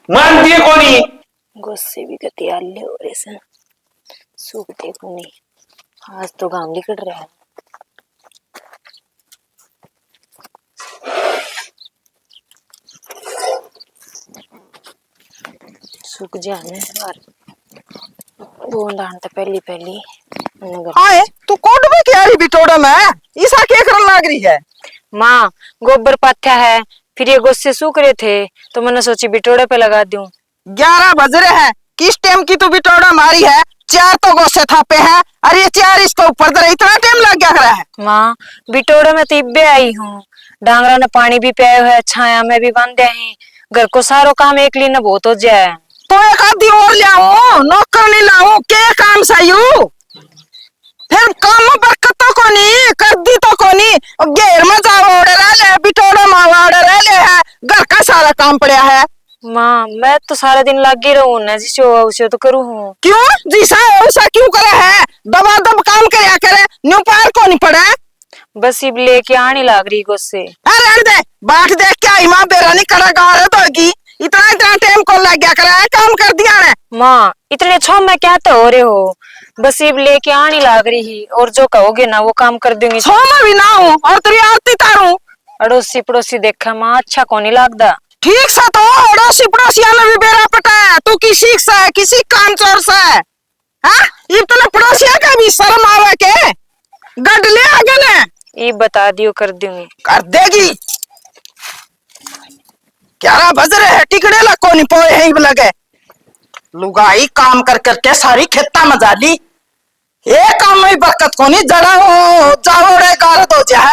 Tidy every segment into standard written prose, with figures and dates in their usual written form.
मानती है कोनी गुस्से भी गति आले हो रहे सन सूखते को नहीं। आज तो घाम निकल रहा है। सूख जाने और बूंद आने पहली पहली हाय तू कोट में क्या रही बिटोड़ा में ईसा क्या करने लग रही है। माँ गोबर पाथ्या है फिर ये गुस्से सूख रहे थे तो मैंने सोची बिटोड़े पे लगा दूं। 11 बज रहे हैं किस टाइम की तू बिटोड़ा मारी है। 4 तो गोसे थापे हैं अरे ये 4 इसके ऊपर दे इतना टाइम लग गया है। माँ बिटोड़े में तो इब्बे आई हूँ। डांगरा ने पानी भी पिया है छाया में भी बांधे हैं। घर को सारो काम एक ली न बहुत हो जाए तो एक आधी और लाऊं नौकर नहीं लाऊं के काम सही फिर काम बरकत तो कोनी कर दी तो कोनी घेर में जाओ रह ले बिटोड़ा मावा रह ले है घर का सारा काम पड़ा है। माँ मैं तो सारा दिन लगी रहूं ना जिसे उसे तो करूँ हूँ। क्यों जीसा ऐसा क्यों करे है दबा दब काम करया करे न्यू पार को नहीं पड़ा बस इब लेके आने लग रही गुस्से। अरे दे बाट देख के आई माँ बेरा नहीं करा गा रहे तो की इतना इतना टाइम को लग गया करे काम कर दिया ने। माँ इतने छो में क्या तो हो रहे हो बस इब लेके आने लग रही और जो कहोगे ना वो काम कर दूंगी। छो में भी ना हूँ और तेरी आरती तारू अड़ोसी पड़ोसी देखा माँ अच्छा को नहीं लगता। ठीक सा तो अड़ोसी पड़ोसिया ने भी बेरा पटा है तू किसी से है किसी काम चोर से है इतना पड़ोसिया का भी शर्म आवे के गड ले आगे ने ये बता दियो कर दूंगी। कर देगी 11 बज रहे हैं टिकड़े ला को नहीं पोए हैं लगे लुगाई काम कर करके सारी खेता में जाली ये काम में बरकत को नहीं जड़ा हो जाओ रे गार दो जा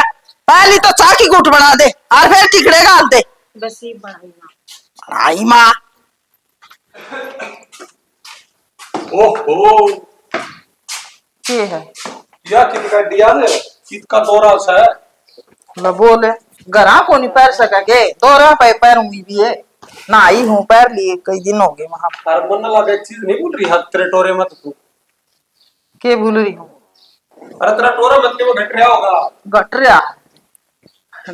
पहली तो चाह की गुट बना दे और फिर टिकड़े गाल दे बस ये बनाई आई माँ ओहो ये है या कितका दिया ने कितका दौरा सा है मैं बोले घरा को नहीं पैर सकेगे दौरा पे पैरूंगी भी है ना आई हूँ पैर लिए कई दिन हो गए वहां और मन लगा एक चीज नहीं बोल रही हाथ तेरे टोरे मत तू के भूल रही हूँ अरे तेरा टोरा मत के वो घट रहा होगा घट रहा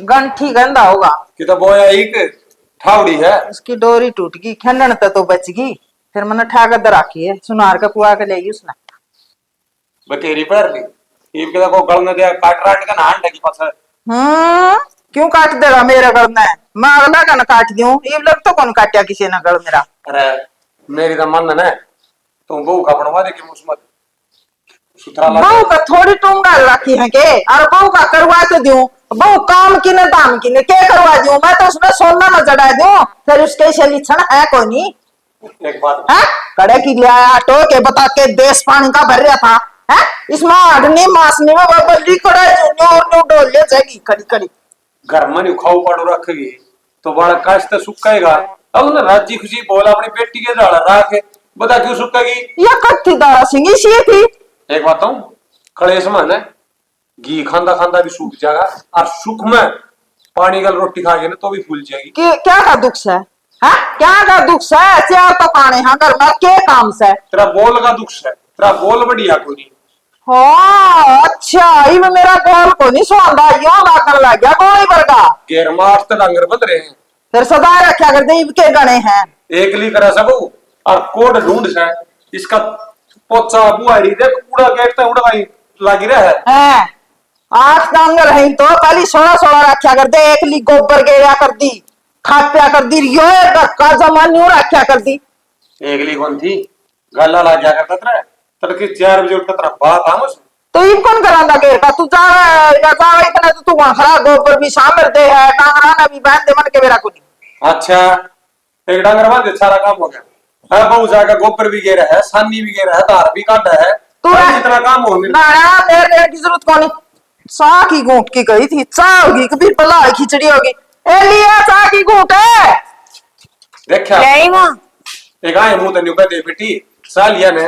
गंठी गंदा होगा कि तो बोया एक ठावड़ी है उसकी डोरी टूट गई खंडन तो बच गई फिर मैंने ठाकर रखी है सुनार का पुआ के ले उसने बकेरी पर ली ये के को गल में दिया काट राट का नान लगी पास क्यों काट देगा मेरे गल में मैं अगला का न काट दूं ये लग तो कौन काटिया किसी ने गल मेरा। अरे मेरी तो मन है तुम बहू का बनवा दे कि मुस्मत सुथरा बहू का थोड़ी टूंगा रखी है के और बहू का करवा के दूं बहू काम की न दाम की ने क्या करवा दूं मैं तो उसमें सोना न जड़ा दूं फिर उसके शलीछण है कोई नहीं। एक बात है कड़े की ले आया टो के बता के देश पानी का भर रहा था है इसमें अडनी मासनी में बबली कड़ा न्यू डोल ले जाएगी खड़ी खड़ी घर में नहीं खाऊ पाड़ू रखेगी तो बड़ा कष्ट तो सुखेगा अब ना राजी खुशी बोल अपनी बेटी के डाला राख बता क्यों सुखेगी या कत्थी दारा सिंह सी थी। एक बात हूँ कलेश में है घी खांदा खांदा भी सूख जाएगा और सुख में पानी का रोटी खाएगी ना तो भी फूल जाएगी क्या का दुख है क्या का दुख है चार तो खाने हाँ घर में के काम से तेरा बोल का दुख है तेरा बोल बढ़िया कोई हाँ अच्छा इब मेरा बोल को नहीं सुनता यो लागन लग गया कोई वर्गा गेर मार तो डंगर बंद रहे हैं फिर सदा रखा कर दे इब के गणे हैं एक ली करा सबू और कोड ढूंढ से इसका पोचा बुआड़ी देख कूड़ा गेटता उड़वाई लगी रहा है 8 डांगर है तो पहली 16 रखा कर दे एक ली गोबर गेड़ा कर दी खाप्या कर दी यो का जमान न्यू रखा कर दी एक ली कौन थी गला ला जा करता तेरा तड़के 4 बजे उठकर तेरा बात आ मुझे तो इब कौन करांदा गेर का तू जा या जा इतना तो तू वहां खड़ा गोबर भी शामिल दे है डांगरा ना भी बांध दे मन के मेरा कुछ अच्छा एक डांगर बांध दे सारा काम हो गया है बहु जाकर गोबर भी गेरा है सानी भी गेरा है तार भी काटा है तू इतना काम हो ना मेरे की जरूरत कौन चाह की घूट की गई थी चाह होगी कभी भला खिचड़ी होगी ए लिया चाह की घूट है देखा नहीं माँ एक आए मुंह तो न्यूका दे बेटी सालिया ने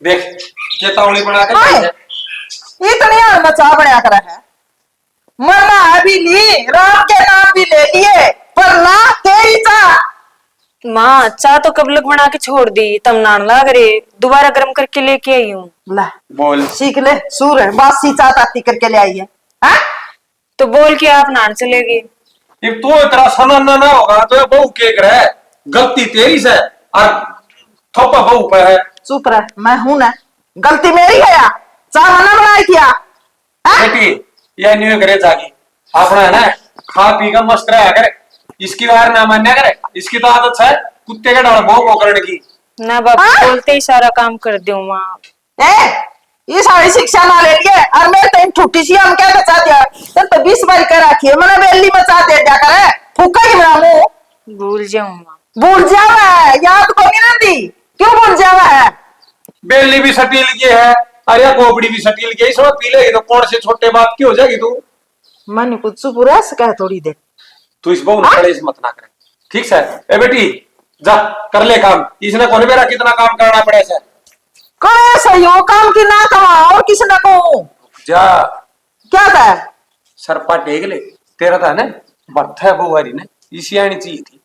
देख चेतावनी बना के दी है इतनी हाल में चाह बनाया करा है मरना अभी ली राम के नाम भी ले लिए पर ना तेरी चाह माँ चाह तो कब लग बना के छोड़ दी तब नान लाग रहे दोबारा गर्म करके लेके आई हूँ। ला बोल सीख ले सूर है बासी चाह ताती करके ले आई है हाँ? तो बोल के आप नान चले गए ये तू इतना सनन ना होगा तो ये बहु केक रहा है गलती तेरी से और थोपा बहू पे है। चुप रह, मैं हूं ना, गलती मेरी है या चाह मना बनाया किया हाँ? बेटी यह नहीं करे जागी अपना है ना, खा पी का मस्त रहा करे, इसकी बार ना मान्या करे, इसकी तो आदत है कुत्ते का डाल भोग करने की। ना बाबू हाँ? बोलते ही सारा काम कर दूं माँ। ए ये सारी शिक्षा ना ले लिए और मैं तो ठुट्टी सी हम क्या बचा दिया तो 20 बार कर रखी है मैंने बेली बचा दे जा करे फूका ही मेरा मुंह भूल जाऊं माँ। भूल जावा है याद को नहीं रहती क्यों भूल जावा है बेली भी सटील की है, अरे कोबड़ी भी सटील की है, इसमें पी लेगी तो कौन से छोटे बाप की हो जाएगी तू। मन कुछ पूरा सका थोड़ी देर तू इस बहु खड़े मत ना करे, ठीक से। ए बेटी जा कर ले काम, इसने कौन मेरा कितना काम करना पड़े से। कौन ऐसा यो काम की ना कमा और किसी ना कहूं जा क्या था सरपा टेक ले, तेरा था ना बत्था है बहुवारी ने, इसी आनी चाहिए थी।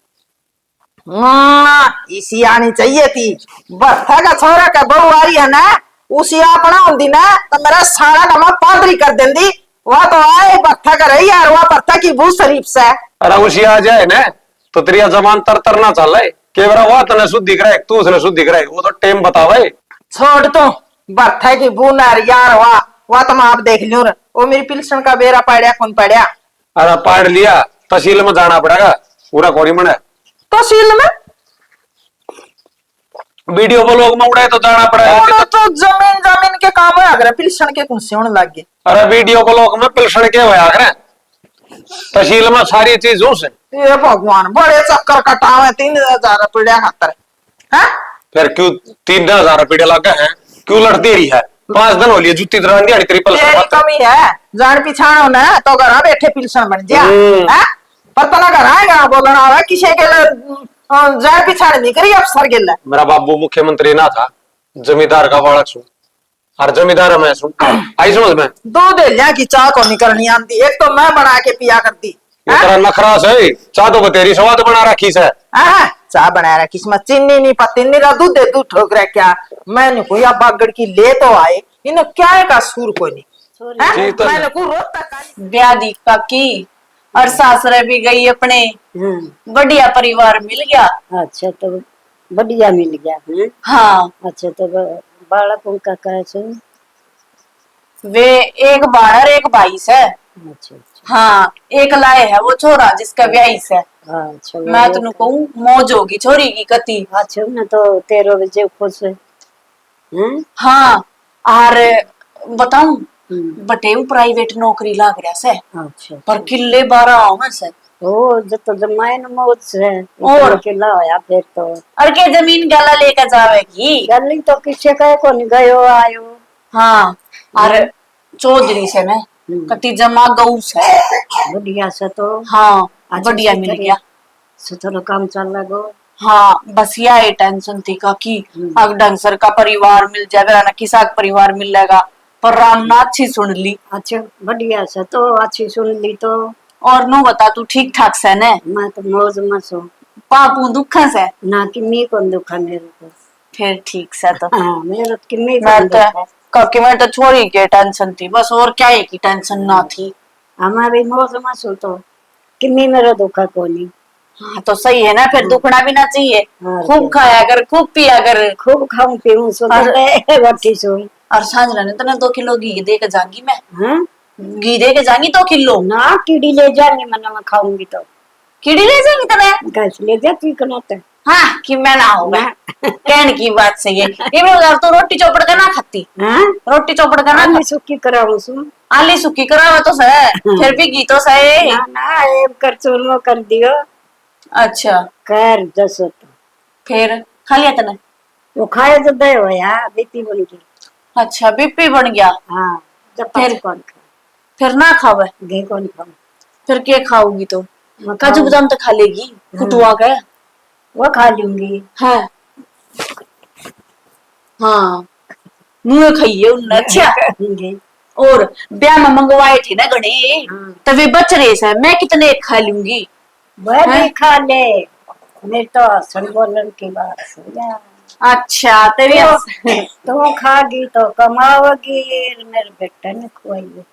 इसी आनी चाहिए थी बर्था का छोरा का बहू आ रही है ना उसी अपना होती ना तो मेरा सारा कमा पादरी कर देंदी वह तो आए बर्था का रही यार वह बर्था की भू शरीफ से अरे उसी आ जाए ना तो तेरी जबान तर ना चल रहा केवरा हुआ तने शुद्धि कराए तू उसने शुद्धि कराए, वो तो टेम बतावे। छोड़ तो बर्था की भू नार यार वह तो मैं आप देख लियो वो मेरी पिलसन का बेरा पड़ा कौन पड़ा अरे पाड़ लिया तहसील में जाना पड़ेगा, पूरा कोरी मने तो सील में वीडियो ब्लॉग में उड़े तो जाना पड़ेगा। तो जमीन जमीन के काम है अगर पिलसन के कुछ होने लग गए। अरे वीडियो ब्लॉग में पिलसन के होया करे, तहसील में सारी चीज से। ये भगवान बड़े चक्कर कटावे 3000 रुपया खातर है फिर क्यों 3000 रुपये लगे हैं, क्यों लड़ती रही है 5 दिन हो लिए जुत्ती तरह दिहाड़ी तेरी तेरी कमी है जान पिछाण होना तो घर बैठे पिलसन बन जा है पर तना घर आएगा बोलना आवे किसी के जान पिछाड़ नहीं करी अफसर के लिए। मेरा बाबू मुख्यमंत्री ना था, जमींदार का बालक छू और जमींदार मैं छू, आई समझ में। दो दिलिया की चाह को नहीं करनी आती, एक तो मैं बना के पिया करती तेरा नखरा से चाह तो तेरी स्वाद बना रखी से चाह बनाया रखी इसमें चीनी नहीं पत्ती नहीं दूध दे दूध ठोक रहा क्या मैंने कोई अब बागड़ की ले तो आए इन्हें क्या है का सूर कोई नहीं मैंने को रोता ब्याह दीपा की और सासरे भी गई अपने बढ़िया परिवार मिल गया। अच्छा तो बढ़िया मिल गया है। हाँ अच्छा तो बालक उनका कैसे वे एक बारह एक 22 है। अच्छा अच्छा हाँ एक लाए है वो छोरा जिसका 22 है। अच्छा मैं तुम कहूँ मौज होगी छोरी की कती। अच्छा ना तो 13 बजे खुश है हाँ और बताऊं बटे प्राइवेट नौकरी लाग रहा से अच्छा पर किले 12 आवे से ओ जब तो जमाइन मौज से और किला होया फिर तो और के जमीन गला लेकर जावेगी गली तो किसे कहे को नहीं गयो आयो। हाँ और चौधरी से ना कति जमा गऊ से बढ़िया से तो हाँ अच्छा, बढ़िया मिल गया सुथरो काम चल लगो। हाँ बस यह टेंशन थी का कि अब डंसर का परिवार मिल जाएगा ना किसा का परिवार मिल जाएगा पर राम ना अच्छी सुन ली। अच्छा बढ़िया से तो अच्छी सुन ली तो और नो बता तू ठीक ठाक से ने मैं तो मौज मसो पापू दुख से ना कि मी को दुखा मेरे को फिर ठीक से तो हाँ मेरे कि मी मैं को तो क्योंकि मैं तो छोरी के टेंशन थी बस और क्या है की टेंशन ना थी। हमारी मौज मसो तो कि मी मेरा दुखा को नहीं। हाँ तो सही है ना फिर दुखना भी ना चाहिए हाँ, खूब खाया कर खूब पिया कर खूब खाऊं पीऊं सो बट्टी सो और सांझ रहने तो ना 2 किलो घी दे के जाऊंगी मैं हाँ घी दे के जाऊंगी 2 किलो ना कीड़ी ले जाएंगे मना मैं खाऊंगी तो कीड़ी ले जाएंगी तने गैस ले जाती कनाते हाँ कि मैं ना होगा कहने की बात सही है ये अगर तो रोटी चौपड़ का ना खाती हाँ रोटी चौपड़ का ना आली सुखी कराऊं सो आली सुखी करावा तो सह फिर भी घी तो सह ना ना एक कर चूरमा कर दियो अच्छा कर जसो तो फिर खा लिया तने वो खाए तो दे हो यार बीपी बन गई। अच्छा बीपी बन गया हाँ जब फिर कौन खा फिर ना खावे घी कौन खाऊं फिर क्या खाओगी तो मैं काजू खाऊं। बादाम तो खा लेगी कुटुआ के वो खा लूंगी है हाँ मुँह खाइए उन्हें अच्छा घी और ब्याह में मंगवाए थे ना गणे हाँ। तो वे बच रहे से मैं कितने खा लूंगी वह भी हैं? खा ले मेरे तो हसन बोलन की बात सुन अच्छा तेरी तो खागी तो कमाओगी मेरे बेटा ने खुआई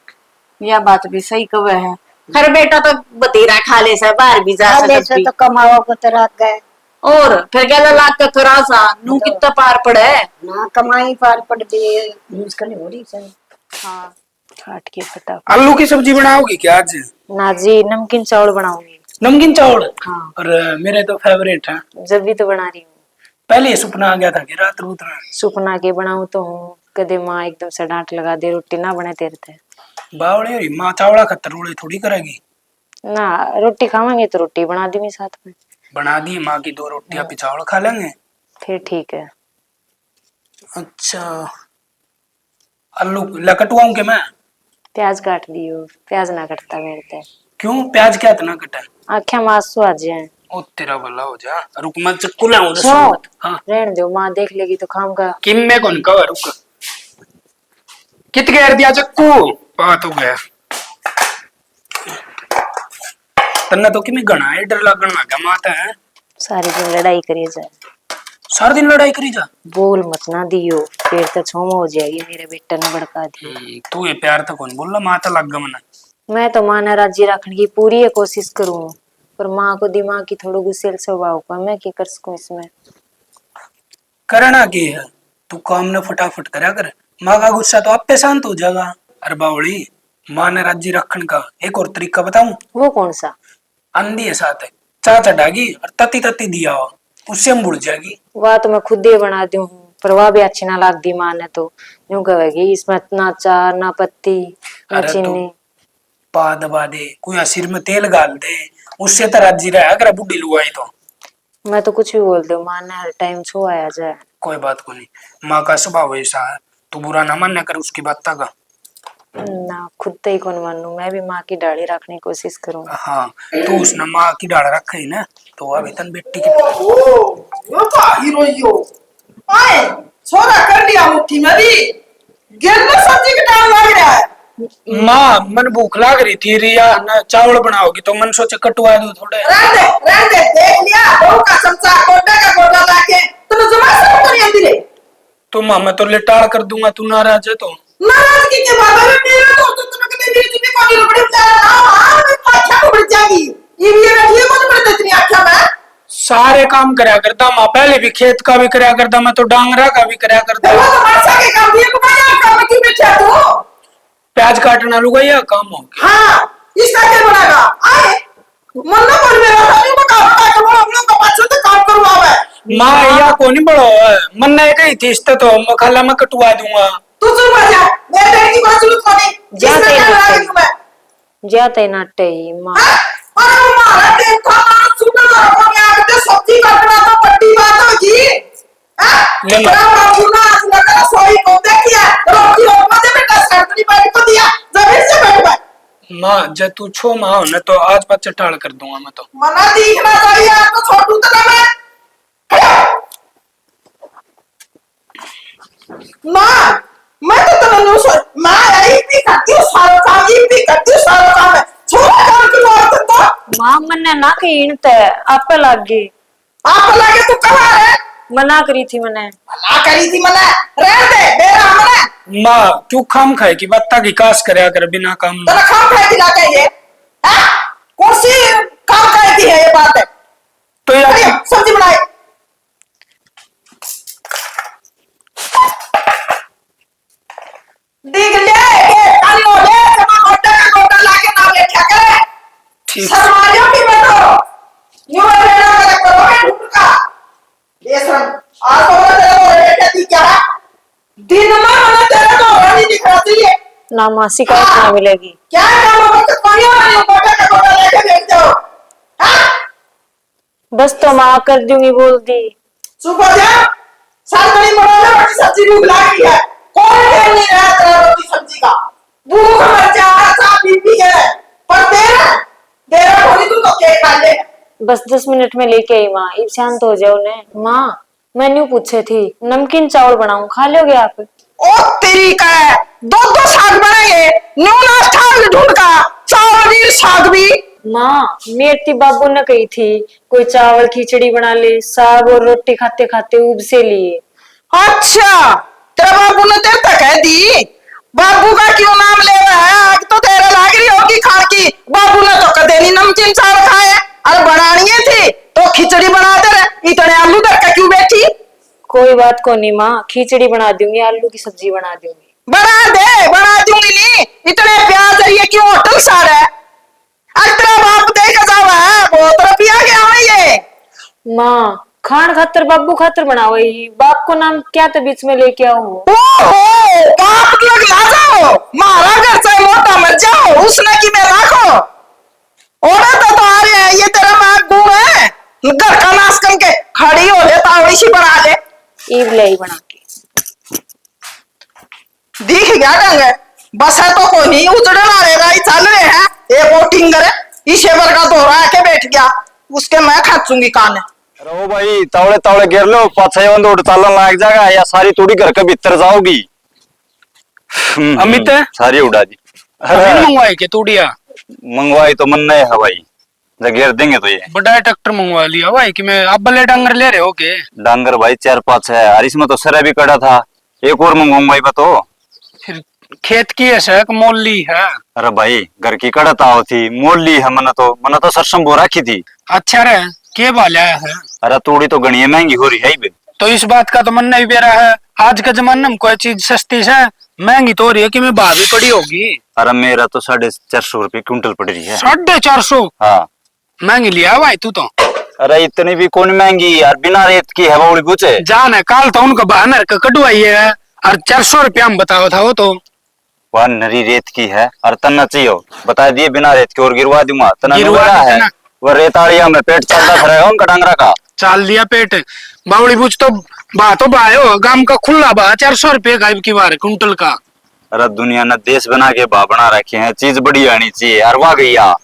यह बात भी सही कवे है खैर बेटा तो बतेरा खा ले से बाहर भी जा खा ले से सकती तो कमाओगे तो रख गए और फिर क्या लाग का करा सा नू कितना पार पड़े। ना कमाई पार पड़ दे मुश्किल हो रही सर। हाँ काट के फटाफट। आलू की सब्जी बनाओगी क्या आज? ना जी नमकीन चावल बनाऊंगी। नमकीन चावल? हाँ। और मेरे तो फेवरेट है। जब भी तो बना रही हूँ। पहले ये सपना आ गया था कि रात रूत में सुपना के बनाऊं तो हूँ कदे माँ एकदम से डांट लगा दे रोटी ना बने तेरे थे। बावड़े हुई माँ चावड़ा खतर रोड़े थोड़ी करेगी। ना रोटी खावांगे तो रोटी बना दूंगी साथ में। बना दी माँ की 2 रोटियां पे चावल खा लेंगे। फिर ठीक है। अच्छा आलू लकटवाऊं के मैं? प्याज काट दियो। प्याज ना कटता मेरे ते। क्यों प्याज क्या इतना कटा? आख्या मासू आ जाए। ओ तेरा भला हो जा। रुक मैं चक्कू लाऊं दस सुनो मिनट। हाँ रहने दो माँ देख लेगी तो खाऊंगा। किम में कौन कवर रुक कित घेर दिया चक्कू बात हो गया। तन्ना तो कि मैं गणा है डर लगन लगा माता है। सारी दिन लड़ाई करी जाए। सारा दिन लड़ाई करी जा। बोल मत ना दियो फिर तो छोमा हो जाएगी मेरे बेटा ने भड़का दी। तू ये प्यार तो कौन बोला माता लग गया मना। मैं तो माँ ने राजी रखने की पूरी कोशिश करूँ पर माँ को दिमाग की थोड़ा गुस्सेल स्वभाव का मैं क्या कर सकूं इसमें। करना की है तू काम न फटाफट करा कर। माँ का गुस्सा तो आप पे शांत हो जाएगा। अरे बावड़ी माँ ने राज्य रखने का एक और तरीका बताऊं? वो कौन सा? अंधी है साथ है चा चढ़ागी और तती तती दिया हो उससे हम बुड़ जाएगी। वह तो मैं खुद ही बना दी हूँ पर वह भी अच्छी ना लाग दी माँ ने तो यूं कहेगी इसमें ना चार ना पत्ती ना अरे तो चीनी। पा दबा दे कोई सिर में तेल गाल दे उससे तो राज्य रहा अगर बुढ़ी लुआई तो। मैं तो कुछ भी बोल दू माँ ने हर टाइम छो आया जाए। कोई बात को नहीं माँ का स्वभाव ऐसा है तू बुरा ना मानना कर उसकी बात का। ना खुद तो ही कौन मानू मैं भी माँ की दाढ़ी रखने की कोशिश करूँ। हाँ तू उसने माँ की डाढ़ रखी है ना तो वह वेतन बेटी की यो तो हीरो यो आए छोरा कर लिया मुट्ठी में भी गिर में सब्जी का टाइम लग रहा है। माँ मन भूख लाग रही थी रिया ना चावल बनाओगी तो मन सोचे कटवा दूं थोड़े। रहने दे देख लिया बहू का चमचा गोटा का गोटा लाके तूने जमा सब नहीं आती रे। तो माँ मैं तो लेटाड़ कर दूंगा तू नाराज है तो। नाराजगी के बाद अरे मेरे दोस्त तुम कहते मेरी चुन्नी पानी रो बड़ी जा हां मैं आंखें को बढ़ जाएगी ये भी बैठी कौन बढ़ इतनी आंखें में। सारे काम करया करता माँ पहले भी खेत का भी करया करता मैं तो डांगरा का भी करया करता। वो तो मासा के काम दिए तुम्हारा काम में क्यों बैठा तू? प्याज काटना लूगा या काम हो गया। हां इसका क्या बनेगा आए मन ना बोल मेरा सारी में काम का करो हम लोग का पाछे तो काम करवावे। माँ या को नहीं बड़ो मन ने कही थी इस तो मखाला में कटवा दूंगा। तू चुप रह जा मेरे बेटे की बात सुन को नहीं जाते जिसने क्या लगा नाटे तुम्हें जाते नाटे ही माँ। अरे वो मारा देखो सुनो को क्या करते सब्जी काटना तो पट्टी बात होगी ले लो। बड़ा बाबू ना आज लगा सोई को देखिए रोटी और मजे में दस काटनी पाई को दिया जमीन से बैठ गए। माँ जब तू छो माँ हो ना तो आज पाँच चटाड़ कर दूंगा मैं तो। मना दिखना चाहिए आपको छोटू तो ना मैं तो तुम्हें नो सो मैं यही भी करती हूँ सारा काम ये भी करती हूँ सारा काम है छोटा काम की बात तो माँ मन्ने ना कही ते आप लग गई। आप लगे तू कहाँ है? मना करी थी मैंने। मना करी थी मना रह दे मेरा मना माँ तू खाम खाए की बत्ता की कास करया कर बिना काम। तो खाम खाए थी लाके ये कौन सी काम खाए थी है ये बात है तो यार सब्जी बनाए देख ले खाली हो ले जमा गोटा का गोटा लाके ना बैठा करे ठीक। शर्माइयो की मैं तो यूं रहना करे करोगे ढूंढका ये शर्म आज तो मैं तेरे को बैठा थी क्या दिन में मैंने तेरे को रानी दिखा दी है ना माँ शिकायत ना मिलेगी। क्या काम हो तो कोरिया वाली गोटा का गोटा लेके बैठ जाओ हां बस तो माँ कर दूंगी बोल दी। चुप हो जा साल बड़ी बड़ा रोटी सब्जी भूख लगी है कौन ध्यान नहीं रहा तेरा रोटी सब्जी का भूख मर जा सा बीपी है पर तेरा थोड़ी तू तो के खा ले बस 10 मिनट में लेके आई माँ अब शांत हो जाओ ने। माँ मेन्यू पूछे थी नमकीन चावल बनाऊं खा लोगे आप? ओ तेरी का दो साग बनाएंगे न्यू नाश्ता ढूंढ का चावल साग भी। माँ मेरी बाबू ने कही थी कोई चावल खिचड़ी बना ले साग और रोटी खाते खाते उब से लिए। अच्छा तेरा बाबू ने तेरे तक कह दी बाबू का क्यों नाम ले रहा है आग तो तेरे लाग रही होगी खान की बाबू ने तो कदे नहीं नमकीन चावल खाए अरे बनानी थी तो खिचड़ी बना दे रहे इतने आलू धर के क्यों बैठी? कोई बात को नहीं माँ, खिचड़ी बना दूंगी, आलू की सब्जी बना दूंगी। बना दूंगी नहीं, इतने प्याज है, ये क्यों होटल सारा है? तेरा बाप देख जावा है, बहुत रुपया गया है ये। माँ खान खातर बाबू खातर बनाओ, ही बाप को नाम क्या तो बीच में लेके आओ। ओहो, बाप की लग ला जाओ, मारा घर से मोटा मत जाओ, उसने की में रखो। और तो आ रहे हैं, ये तेरा माँ गुण है, घर का नाश करके खड़ी हो ले, तावड़ी सी बना ले। ईब ले बना के दिख गया ढंग, बस है तो कोई नहीं, उजड़े ना रहेगा, ये चल रहे हैं, एक वोटिंग करे, इसे भर का दोहरा आके बैठ गया, उसके मैं खाचूंगी कान। अरे ओ भाई तावड़े तावड़े गिर लो, पाँच छह बंद उड़ चालन लाग जाएगा या सारी तोड़ी घर के भीतर जाओगी। अमित सारी उड़ा दी। अभी मंगवाई के तूड़िया? मंगवाई तो मन नहीं है भाई, जब घेर देंगे तो ये बड़ा ट्रैक्टर मंगवा लिया भाई कि मैं अब बल्ले डांगर ले रहे हो के? डांगर भाई 4-5 है, और इसमें तो सरा भी कड़ा था, एक और मंगवाऊंगा भाई बतो। फिर खेत की है मोल ली है? अरे भाई घर की कड़ा ताव थी, मोल ली है, मना तो सरसम बो रखी थी। अच्छा रे, के बाला है? अरे तोड़ी तो गणिया महंगी हो रही है बे। तो इस बात का तो मन नहीं भी रहा है, आज के जमाने में कोई चीज सस्ती है महंगी तो हो रही है कि मैं भाव भी पड़ी होगी। अरे मेरा तो 450 रुपये क्विंटल पड़ रही है। 450? हाँ महंगी लिया भाई तू तो। अरे इतनी भी कौन महंगी यार, बिना रेत की है बावड़ी पूछे। जान है काल तो उनका बहाना कटवाई है और 400 रुपया में बताओ था वो तो। वह नरी रेत की है और तना चाहिए बता दिए, बिना रेत के और गिरवा दूंगा। तना गिरवा नुबड़ा है देना। वह रेताड़िया में पेट चलता रहेगा उनका डांगरा का। चाल दिया पेट बावड़ी पूछ तो बा तो बायो गांव का खुला बा 400 रुपये गायब की बार कुंटल का। अरे दुनिया ने देश बना के बा बना रखे हैं, चीज बड़ी आनी चाहिए यार। वाह गैया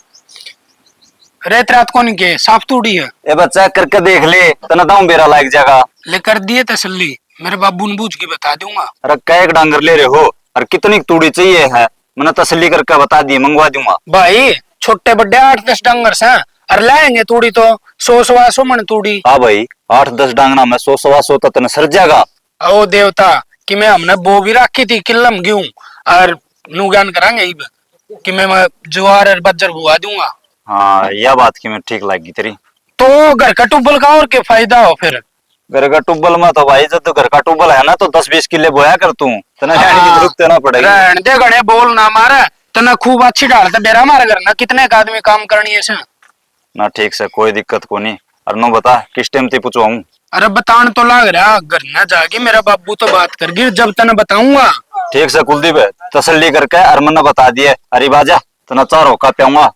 रेत रात को नहीं के साफ तूड़ी है। ए बच्चा करके देख ले, तना दाऊ बेरा लाग जाएगा। ले कर दिए तसल्ली, मेरे बाबू ने पूछ के बता दूंगा। अरे कै एक डांगर ले रहे हो और कितनी तूड़ी चाहिए है, मैंने तसल्ली करके बता दिए, मंगवा दूंगा। भाई छोटे बड़े 8-10 डंगर से और लाएंगे तूड़ी तो 100-125 मन तूड़ी। हाँ भाई 8-10 डांगना में 100-125 तो तना सर जाएगा। ओ देवता कि मैं हमने बो भी रखी थी किल्लम गेहूं और नुगान करांगे इब कि मैं ज्वार और बज्जर बुआ दूंगा। हाँ यह बात की मैं ठीक लगी तेरी। तो घर का टुब्बल का और क्या फायदा हो फिर? घर का टुब्बल में तो भाई जब तो घर का टुब्बल है ना तो 10-20 किले बोया कर तू, तना जाने की जरूरत देना पड़ेगी। रहन दे गणे बोल ना मारे तना खूब अच्छी डालता डेरा मार करना, कितने का आदमी काम करनी है से ना। ठीक से कोई दिक्कत को नहीं। और नो बता किस टाइम ते पूछवाऊं? अरे बतान तो लग रहा घर ना जाके मेरा बाबू तो बात कर गिर जब तना बताऊंगा। ठीक से कुलदीप तसल्ली करके और मन्ना बता दिए। अरे बाजा तना चारों का प्याऊंगा।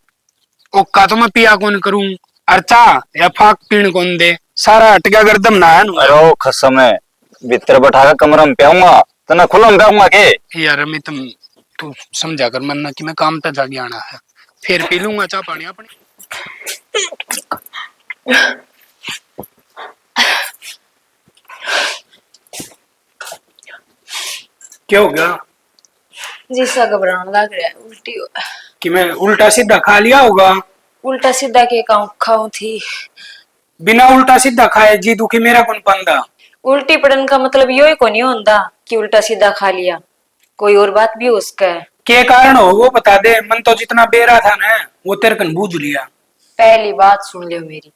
ओक्का तो मैं पिया कौन करूं और चा या फाक पीण कौन दे, सारा हट गया गर्दम ना है। अरे ओ खसम है भीतर बैठा कर कमरा में प्याऊंगा, तना खुला में प्याऊंगा के? यार मैं तू समझा कर मन्ना कि मैं काम पे जाके आना है, फिर पी लूंगा चाह पानी अपनी। क्या हो गया? जी सा घबराने लग रहा है, उल्टी हो। कि मैं उल्टा सीधा खा लिया होगा? उल्टा सीधा के खाऊं थी। बिना उल्टा सीधा खाए जी दुखी मेरा कौन पंदा? उल्टी पड़न का मतलब यो ही को नहीं होता कि उल्टा सीधा खा लिया, कोई और बात भी हो उसका है। के कारण हो वो बता दे, मन तो जितना बेरा था ना वो तेरे कन बूझ लिया। पहली बात सुन लियो मेरी,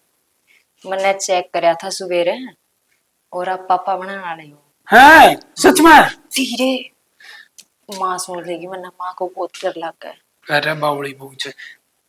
मैंने चेक कराया था सुबेरे और आप पापा बनाने वाले हो। है सच में? धीरे माँ सुन लेगी वरना माँ को बहुत डर लग गया। अरे बावड़ी पूछ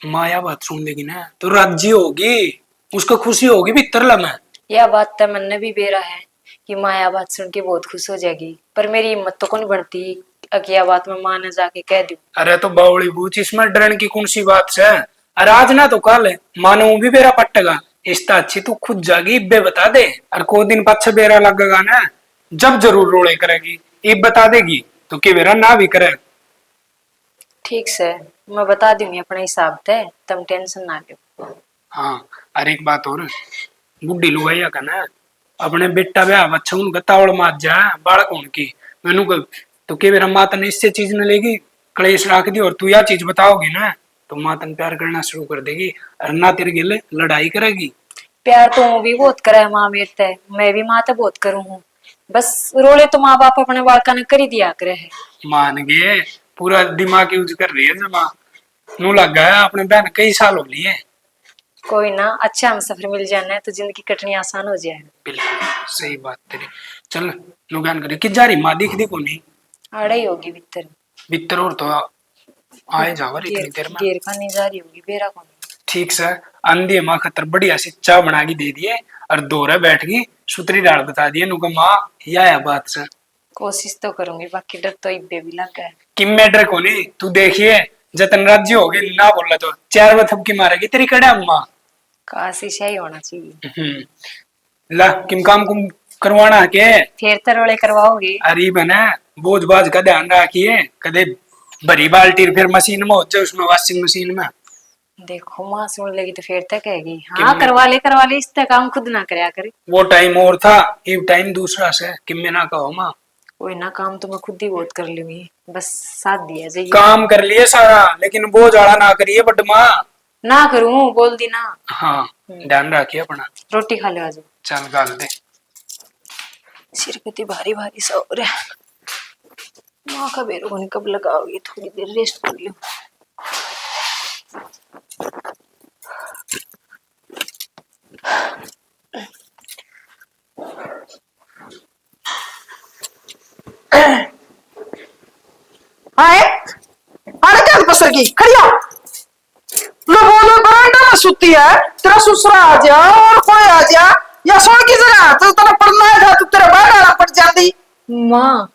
माया बात सुन लेगी ना तो राज्य होगी, उसको खुशी होगी भीतर लमे। यह बात तो मैंने भी बेरा है कि माया बात सुन के बहुत खुश हो जाएगी, पर मेरी हिम्मत तो कौन बढ़ती कि यह बात मैं माँ ने जाके कह दूं। अरे तो बावड़ी पूछ इसमें डरने की कौन सी बात है? अरे आज ना तो कल मानो भी बेरा पट्टेगा, इसता अच्छी तू खुद जागी इब्बे बता दे। और को दिन पच्चे बेरा लगेगा ना जब जरूर रोड़े करेगी, इब बता देगी तो कि बेरा ना भी करे। ठीक से मैं बता दूंगी अपने हिसाब से, तुम टेंशन ना लो। हाँ अरे एक बात और, बुढ़ी लुगाइया का ना अपने बेटा ब्याह बच्चा उनका तावड़ मार जा बालक उनकी मैनू तो के मेरा माता ने इससे चीज न लेगी कलेश रख दी और तू यह चीज बताओगी ना तो मातन प्यार करना शुरू कर देगी और ना तेरे गिले लड़ाई करेगी। प्यार तो वो भी बहुत करे है माँ मेरे ते, मैं भी माँ तो बहुत करूँ हूँ, बस रोले तो माँ बाप अपने बालका ने कर ही दिया करे है। मान गए पूरा दिमाग यूज कर रही है जमा नू लग गया अपने बहन कई साल हो लिए। कोई ना, अच्छा हम सफर मिल जाना है तो जिंदगी कटनी आसान हो जाएगा। बिल्कुल सही बात तेरी। चल लुगान करे कि जा रही माँ दिख दी को नहीं आड़ा ही होगी भीतर। भीतर और तो आए जावर इतनी देर में। गेर खाने जा रही होगी, बेरा कौन। ठीक से अंधी माँ खतर बढ़िया सी चाय बना के दे दिए और दोरे बैठ गई सुतरी डाल बता दिए नुका माँ या बात से। कोशिश तो करूंगी, बाकी डर तो इब्बे भी लग गया। किम मैटर को नहीं तू देखिए जतन राज्य हो गए ना बोला तो 4 बार थपकी मारेगी तेरी कड़े अम्मा। काशिश ही होना चाहिए। ला किम काम कुम करवाना के फिर तरोड़े करवाओगे। अरे बना बोझ बाज का ध्यान रखिए कदे भरी बाल्टी फिर मशीन में हो जाए उसमें वॉशिंग मशीन में। देखो माँ सुन लेगी तो फिर तक कहेगी हाँ करवा ले इस तक काम खुद ना करया करे। वो टाइम और था ये टाइम दूसरा से किम में ना कहो माँ। कोई ना, काम तो मैं खुद ही बहुत कर लूंगी, बस साथ दिया जाइए। काम कर लिए सारा लेकिन बोझ आड़ा ना करिए बट माँ। ना करूं बोल दी ना। हाँ ध्यान रखिए अपना। रोटी खा ले आज। चल गाल दे। सिर कितनी भारी भारी सा हो रहा है। माँ का बेरो होने कब लगाओगी, थोड़ी देर रेस्ट कर लूं। आए अरे क्या पसर की खड़ी हो। लो बोलो बरांडा में सुती है, तेरा ससुरा आ जा और कोई आ जा या सोन की जगह तो तेरा पड़ना है तो तेरा बाहर पड़ जाती। माँ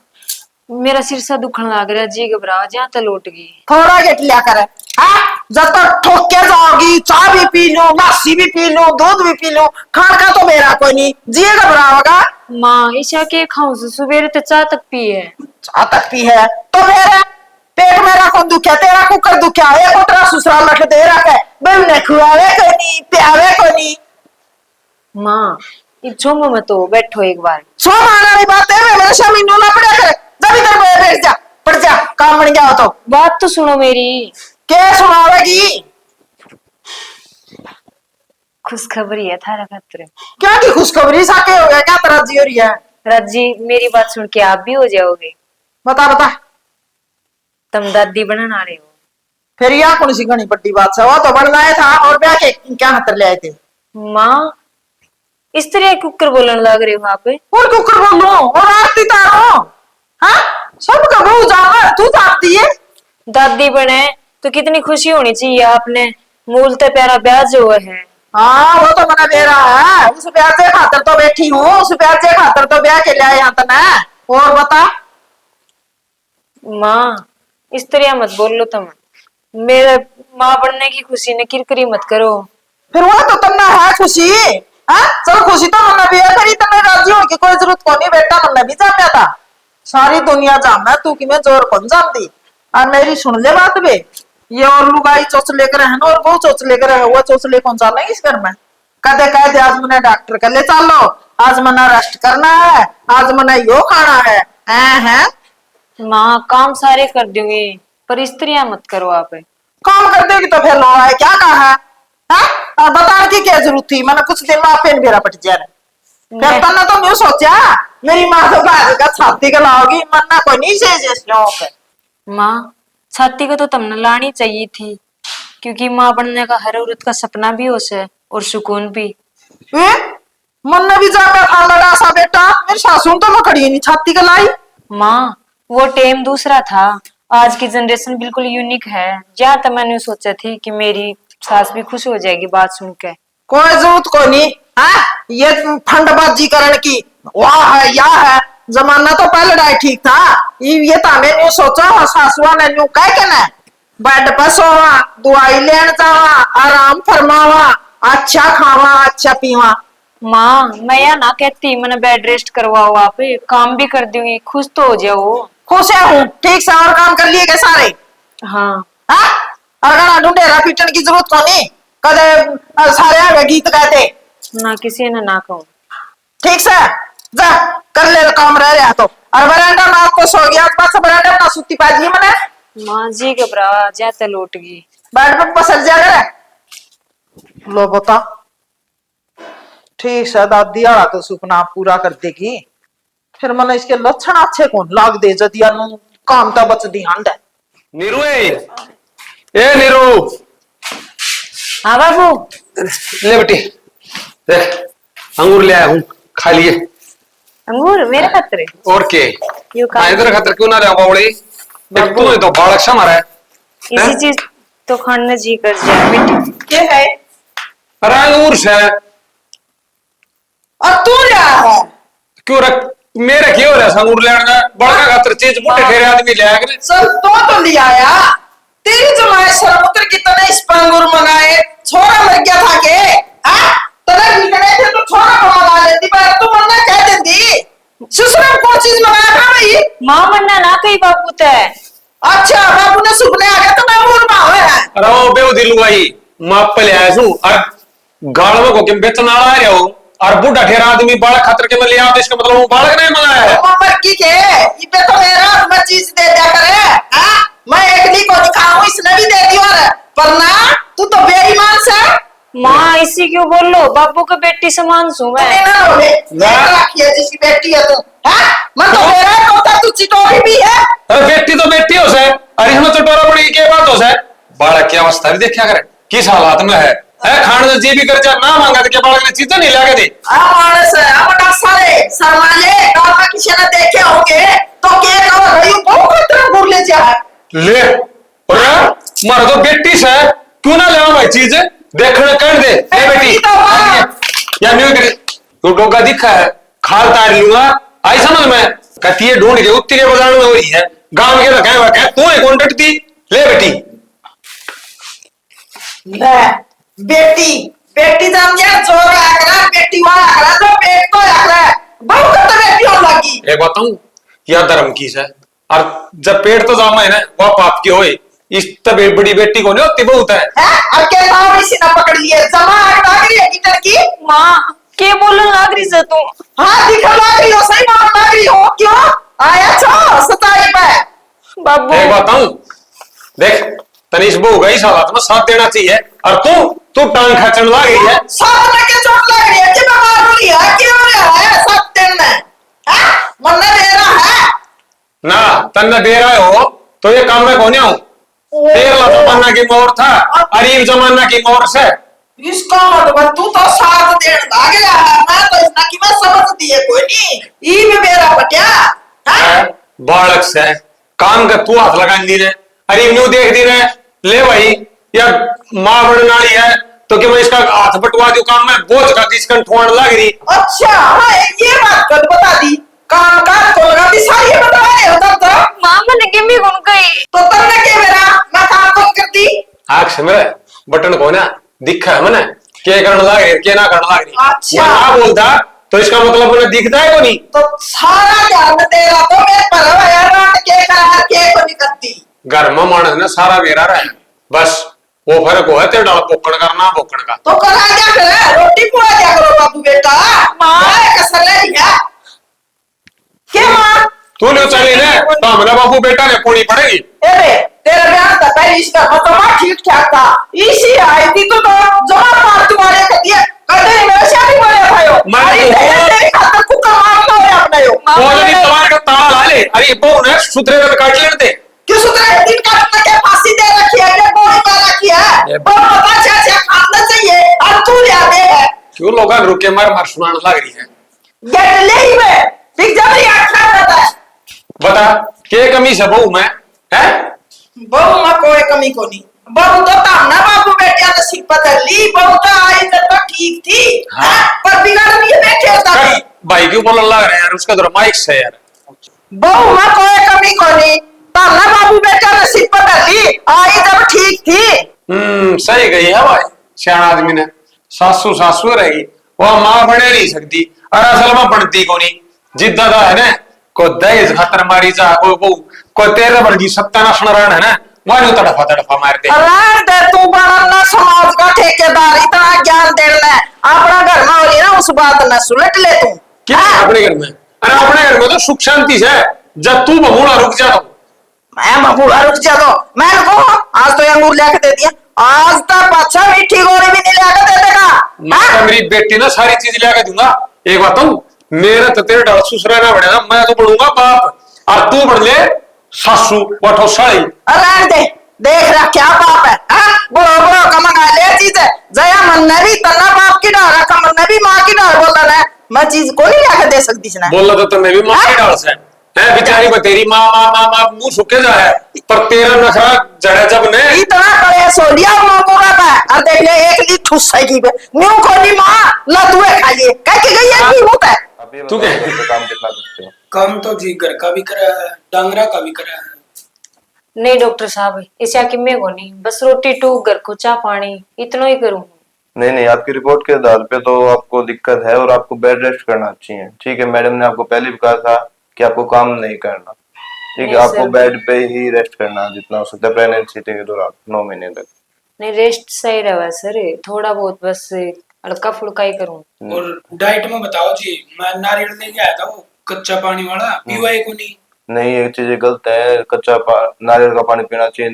मेरा सिर सा दुखन लग रहा, जी घबरा जा तो लौट गई। थोड़ा गेट लिया कर। हाँ जब तक ठोक के जाओगी चाय भी पी लो लस्सी भी पी लो दूध भी पी लो, खान का तो मेरा कोई नहीं, जी घबराओगा। माँ ईशा के खाऊं से सवेरे तो चाय तक पी है। चाय तक पी है तो मेरा पेट मेरा को दुखा तेरा कुकर दुखा है कोतरा ससुराल रख दे रखा है बहन ने खुआवे को नहीं प्यावे को नहीं। माँ इच्छो में तो बैठो एक बार। सो माना नहीं बात है मेरे शामी नूना पड़ा कर जब इधर बैठ जा पड़ जा काम बन गया हो तो। बात तो सुनो मेरी। क्या सुनावेगी। खुशखबरी है थारा खातिर। क्या की खुशखबरी साके हो गया क्या तरह जी हो रही है। राजी मेरी बात सुन के आप भी हो जाओगे। बता बता तुम दादी बनना रहे हो। फिर यह कौन सी घनी बड़ी बात है, वो तो बनना है था और ब्याह के क्या हाथ ले आए थे। माँ इस तरह कुकर बोलने लग रहे हो आप। और कुकर बोलो और आरती तारो। हाँ सब का बहु जाना तू जानती है। दादी बने तो कितनी खुशी होनी चाहिए आपने, मूल ते प्यारा ब्याह जो है। हाँ वो तो मना दे रहा है, उस ब्याह से खातर तो बैठी हूँ, उस ब्याह से खातर तो ब्याह के लिए आए यहाँ तक। और बता माँ इस तरह मत बोल लो तुम, मेरे माँ बनने की खुशी ने किरकिरी मत करो। फिर वो तो तुमने है खुशी। हाँ चल खुशी तो मना भी है करी तुम्हें राजी होने की कोई जरूरत को नहीं, बेटा मना भी जाना था सारी दुनिया जानना तू कि मैं जोर कौन जानती। और मेरी सुन ले बात बे, ये और लुगाई चोच लेकर है ना और वो चोच लेकर है, वो चोच ले कौन चल इस घर में। कदे कह दे आज मैंने डॉक्टर कर ले चलो, आज मना रेस्ट करना है, आज मना यो खाना है। माँ काम सारे कर दूंगी पर इस तरह मत करो आप। काम कर देगी तो फिर लो है क्या कहा है। हाँ बताने की क्या जरूरत थी, मैंने कुछ दिन में पेन बेरा पट जा रहा फिर तन्ने तो नहीं सोचा मेरी माँ तो बाहर का छाती का लाओगी मरना कोई नहीं से। माँ छाती को तो तुमने लानी चाहिए थी, क्योंकि माँ बनने का हर औरत का सपना भी हो से और सुकून भी। मन ने भी जाकर था लड़ा सा बेटा, मेरी सासू तो मैं खड़ी नहीं छाती का लाई। माँ वो टाइम दूसरा था, आज की जनरेशन बिल्कुल यूनिक है। जहाँ तक मैंने सोचा थी कि मेरी सास भी खुश हो जाएगी बात सुन के। कोई जरूरत को नहीं। हाँ ये फंडबाजी करने की वाह है या है, जमाना तो पहले डाई ठीक था। ये ताने न्यू सोचा सासुआ ने न्यू कह के ना बेड पर सोवा दवाई लेन जावा आराम फरमावा अच्छा खावा अच्छा पीवा। माँ मैं यह ना कहती मैंने बेड रेस्ट करवाओ, आप काम भी कर दूंगी, खुश तो हो जाओ। खुश हूँ ठीक से और काम कर लिए के सारे। हाँ अगर ढूंढेरा पीटने की जरूरत को नहीं, कदे सारे आगे गीत गाते ना किसी ने ना कहूँ। ठीक से जा कर ले काम रह रहा तो। और बरांडा में आपको सो गया बस बरांडा में सुती पाजी मने माँ जी घबरा जाते लौट गई। बेड पे बसल जा करे लो बता। ठीक है दादी आला तो सुपना पूरा कर देगी, फिर मैंने इसके लक्षण अच्छे कौन लाग दे जदिया काम तो बच दी हंड। नीरू ए नीरू। हाँ बाबू ले बेटी देख अंगूर ले आया हूँ, खा लिए। अंगूर मेरे खातिर और के यू खा इधर खातर क्यों ना रहा बावड़ी, देख तू तो बालक सा मारा है। इसी चीज तो खाने जी कर जाए बेटी। क्या है? अरे अंगूर से और तू क्या है? क्यों रख मेरे क्यों रहा अंगूर लेना बड़ा खातर चीज बुढ़े ठेरे आदमी ले आया। सर तो लिया आया तेरी जमाए सरपुत्र की तरह इस पर अंगूर मंगाए, छोरा मर गया था के तरह निकले थे तो छोरा को मंगा लेती, पर तू मरना कह देती। ससुर कौन चीज मंगाया था भाई? माँ मन्ना ना कही बाबू तय। अच्छा बाबू ने सुपने आ गया तो मैं अंगूर मावे है। अरे वो बेव दिलू भाई माप पे ले आया हूँ और गाड़ों को किम बेचना आ रहा हूँ और बुढ़ा ठेरा आदमी बालक खातर के मैं लिया तो इसका मतलब वो बालक नहीं मंगाया है। मम्मा की के ये पे तो मेरा मैं चीज दे दिया करे। मैं एक दी को दिखाऊं इसने भी दे दी, और पर ना तू तो बेईमान सा। माँ इसी क्यों बोल लो, बाबू का बेटी समान सू मैं। रखिए जिसकी बेटी है तू, मैं तो मेरा होता तू चिटोरी भी है। अरे बेटी तो बेटी हो से, अरे हमें चटोरा पड़ी के बात हो से। बालक की अवस्था भी देखा करे किस हालात में है खाने जी भी कर जा ना मांगा तो क्या बालक ने चीजें नहीं लाके दी। मानस अपना सारे शर्माले गांव में किसी ने देखे होंगे तो के कहो रही बहुत तरह बोल ले जा ले अरे मारा तो बेटी से क्यों ना ले भाई चीज देखने कर दे ए बेटी या न्यू करे तो डोगा दिखा है खाल तार लूंगा आई समझ में कहती है ढूंढ के उत्ती के बाजार में हो रही है गांव के तो कहे तू है कॉन्ट्रैक्ट दी ले बेटी। ले बेटी बेटी जम जा जोर आकरा बेटी वाला आकरा तो पेट तो आकरा बहुत तो बेटी हो लगी। एक बताऊं क्या धर्म की है और जब पेट तो जामा है ना वह पाप की होए इस तब बड़ी बेटी को नहीं होती बहुत है अब के नाम इसी ने पकड़ लिए जमा आग लग रही है किधर की। माँ के बोलने लग रही से तू। हाँ दिखा लग रही हो, सही बात लग रही हो। क्यों आया छो सताई पे बाबू एक बताऊं देख तनिष बहू गई हालात में साथ देना चाहिए और तू टांग खींचने लग गई है। साथ में के चोट लग रही है कि बीमार हो रही है क्यों हो रहा है साथ दिन में मरने दे रहा है ना तन्ने दे रहे हो तो ये काम में कौन हूं तेरा जमाना की मोर था अरीब जमाना की मोर से इसका मतलब तू तो साथ देन लग गया है। मैं तो इतना कि मैं समझ दिए कोई नहीं ई में मेरा बटिया बालक से काम का तू हाथ लगा दी ने अरीब न्यू देख दी ने ले भाई या माँ बड़े नाली है तो कि मैं इसका हाथ बटवा दू काम में बोझ का किसका ठोड़ लग रही। अच्छा हाँ ये बात कर बता दी काम का तो लगा दी सारी बता रहे हो तब तो माँ मैंने किमी कौन गई तो तन्ने के मेरा मैं काम कौन करती आँख से मेरे बटन को ना दिखा है मैंने क्या करने लग रही क्या ना करने लग रही अच्छा। मैं ना बोलता तो इसका मतलब उन्हें दिखता है को नहीं तो सारा ध्यान तेरा तो मैं पर यार के करा के को नहीं करती घर में मानस ने सारा बेरा रहा है बस वो फर्क हो है तेरे डाल पोकड़ का ना पोकड़ का तो करा क्या करे रोटी पुआ क्या करो बाबू बेटा मां कसर ले लिया क्या मां तू ले चली ले तो हमारा बाबू बेटा ने पूरी पड़ेगी। अरे तेरा ब्याह था पहले इसका मतलब ठीक ठाक था इसी आई थी तो जमा मार तुम्हारे कर दिया कदे मेरे शादी बोले भाईओ मैं तेरे खातर को मार लो अपने यो वो यदि तुम्हारे का ताला ला ले अरे वो ने सुतरे का काट लेने दे क्यों सुतरे दिन काटने के फांसी दे रखी है ये गोली मार रखी है पर पता चाचा खाना चाहिए और तू ले दे है क्यों लोग रुके मार सुनाने लग रही है गेट ले ही में बिग जबरी आखा रहता है बता के कमी से बहू में है बहू में कोई कमी को नहीं बहू तो तामना बाबू बेटिया ने सिर पर ली बहू तो आई तो ठीक थी पर बिगड़ नहीं बैठे होता भाई क्यों बोलने लग रहे हैं यार उसका तो माइक से यार बहू में कोई कमी को नहीं तामना बाबू बेटिया ने सिर पर ली आई जब ठीक थी। सही गई है भाई सियाना आदमी ने सासू सासू रहेगी वो माँ बने नहीं सकती और असल में बनती को नहीं जिद्दा का है ना को दहेज खतर मारी जा को तेरे वर्गी सत्यानाश नारायण है ना मारू तड़फा तड़फा मार दे रात दे तू बनना समाज का ठेकेदार इतना ज्ञान देना अपना घर में हो रही ना उस बात न सुलट ले तू क्या अपने घर में अरे अपने घर में तो सुख शांति से जब तू बबूला रुक जा तो मैं बबूला रुक जा तो मैं रुको आज तो अंगूर लेके दे दिया आज तक अच्छा मीठी गोली भी नहीं लेके दे देगा मेरी बेटी ना सारी चीज लेके दूंगा एक बताऊं मेरा तो तेरे डाल ससुरा ना बढ़ेगा मैं तो बढ़ूंगा बाप और तू बढ़ ले सासू वठो साड़ी रहने दे देख रहा क्या बाप है वो का मंगा ले चीज है जया मन ने भी तना बाप की डाल का मन ने भी मां की डाल बोल रहा है मैं चीज को नहीं लाके दे सकती ना बोला तो मैं भी मां की डाल से है बेचारी को तेरी मां मां मां मां मुंह सूखे जा है पर तेरा नखरा जड़ा जब ने इतना बड़े सोलिया मंगोगा बा और देख ले एक ली ठुस है की न्यू कोनी मां लतुए खाइए कह के गई है की होता है अभी तू क्या काम कितना करते हो? काम तो जी घर का भी करा है, डांगरा का भी करा है। नहीं डॉक्टर साहब इसे आके मैं को नहीं, बस रोटी टूक घर को चाह पानी इतना ही करूँ। नहीं नहीं, आपकी रिपोर्ट के आधार पे तो आपको दिक्कत है और आपको बेड रेस्ट करना चाहिए। ठीक है, मैडम ने आपको पहले भी कहा था कि आपको काम नहीं करना। ठीक है, नहीं आपको सर। बेड पे ही रेस्ट करना जितना हो सकता है प्रेगनेंसी के दौरान 9 महीने तक। नहीं रेस्ट सही रहा सर, थोड़ा बहुत बस हल्का फुल्का ही करूँ। और डाइट में बताओ जी, मैं नारियल लेके आया था वो कच्चा पानी वाला, पीवा है को नहीं? नहीं, ये चीजें गलत है। नारियल का पानी पीना चाहिए,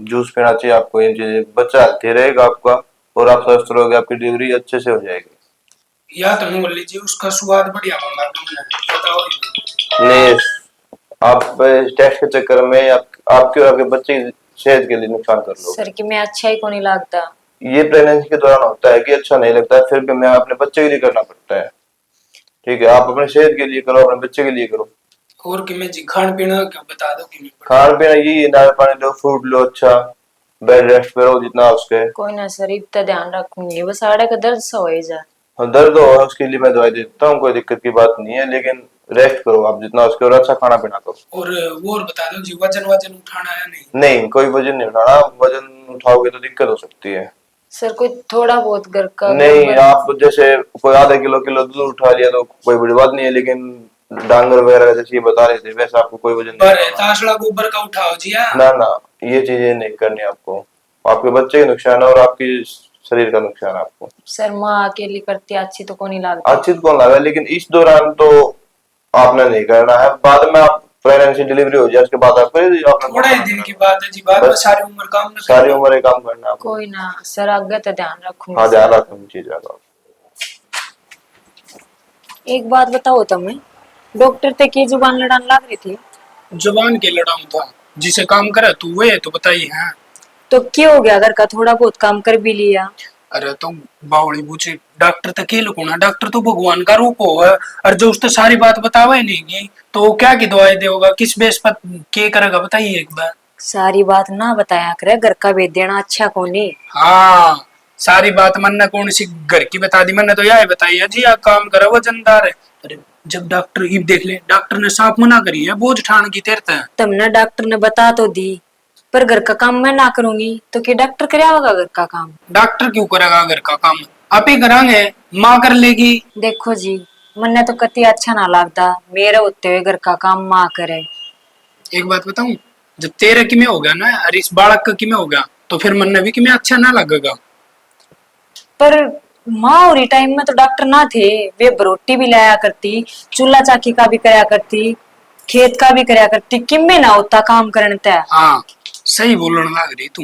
जूस पीना चाहिए आपको। ये चीजें बच्चा हेल्थी रहेगा आपका और आप स्वस्थ रहोगे, आपकी डिलीवरी अच्छे से हो जाएगी। या तो नहीं बोल लीजिए, उसका स्वाद बढ़िया होगा, बताओ। नहीं, आप टेस्ट के चक्कर में आपके और आपके बच्चे की सेहत के लिए नुकसान कर लो। सर कि मैं अच्छा ही को नहीं लगता। ये प्रेगनेंसी के दौरान होता है कि अच्छा नहीं लगता है, फिर भी मैं अपने बच्चे के लिए करना पड़ता है। ठीक है, आप अपने सेहत के लिए करो, अपने बच्चे के लिए करो। और कि मैं जी खान पीना क्या बता दो कि खान पीना यही, नारियल पानी लो, फ्रूट लो, अच्छा बेड रेस्ट पे रहो जितना हो सके। कोई ना सर, इतना ध्यान रखूंगी, बस आड़े का दर्द सा हो जा। दर्द हो उसके लिए मैं दवाई देता हूँ, कोई दिक्कत की बात नहीं है, लेकिन रेस्ट करो आप जितना हो सके और अच्छा खाना पीना करो। और वो और बता दो जी, वजन वजन उठाना है नहीं? नहीं, कोई वजन नहीं उठाना। वजन उठाओगे तो दिक्कत हो सकती है। सर कोई थोड़ा बहुत घर का नहीं, आप जैसे कोई आधा किलो किलो दूध उठा लिया तो कोई बड़ी बात नहीं है, लेकिन डांगर वगैरह जैसे ये बता रहे थे वैसे आपको कोई वजन नहीं पर उठाना। ताशड़ा गोबर का उठाओ जी। हाँ, ना ना, ये चीजें नहीं करनी आपको। आपके बच्चे का नुकसान है और आपकी शरीर का नुकसान है आपको। सर माँ अकेली करती अच्छी तो को नहीं लगती। अच्छी तो कौन लगा, लेकिन इस दौरान तो आपने नहीं करना है। बाद में आप प्रेगनेंसी डिलीवरी हो जाए उसके बाद आप थोड़ा ही दिन की बात है जी, बाद में सारी उम्र काम न सारी करना। उम्र ये काम करना है आपको। कोई ना सर, आगे तो ध्यान रखूंगी। हाँ, ध्यान सर। रखना चीजें का। एक बात बताओ तुम्हें, डॉक्टर ते की जुबान लड़ान लग रही थी जुबान के लड़ाऊं था, जिसे काम करे तू वे तो बताइए। हाँ, तो क्या हो गया, घर का थोड़ा बहुत काम कर भी लिया। अरे तो बावड़ी पूछे, डॉक्टर तक के लुकोना, डॉक्टर तो भगवान का रूप हो है। और जो उसने सारी बात बतावे नहीं की तो वो क्या की दवाई देगा, किस बेस पर के करेगा, बताइए एक बार। सारी बात ना बताया करे, घर का भेज देना अच्छा कोनी। हाँ, सारी बात मन ने कौन सी घर की बता दी, मन ने तो यह बताई है जी, आप काम करो वजनदार है। अरे जब डॉक्टर ईब देख ले, डॉक्टर ने साफ मना करी है, बोझ ठान की तेरता है। तुमने डॉक्टर ने बता तो दी, पर घर का काम मैं ना करूंगी तो क्या डॉक्टर कराएगा घर का काम? डॉक्टर क्यों करेगा घर का काम, आप ही करांगे, माँ कर लेगी। देखो जी, मन्ने तो कति अच्छा ना लगता मेरे होते हुए घर का काम माँ करे। एक बात बताऊं, जब तेरे की में हो गया ना और इस बालक का की में हो गया तो फिर मन भी कि में अच्छा ना लगेगा। पर माँ और टाइम में तो डॉक्टर ना थे, वे रोटी भी लाया करती, चूल्हा चाकी का भी कराया करती, खेत का भी कराया करती, किम्मे ना होता काम करने तय। हाँ, सही बोलने लग रही तू,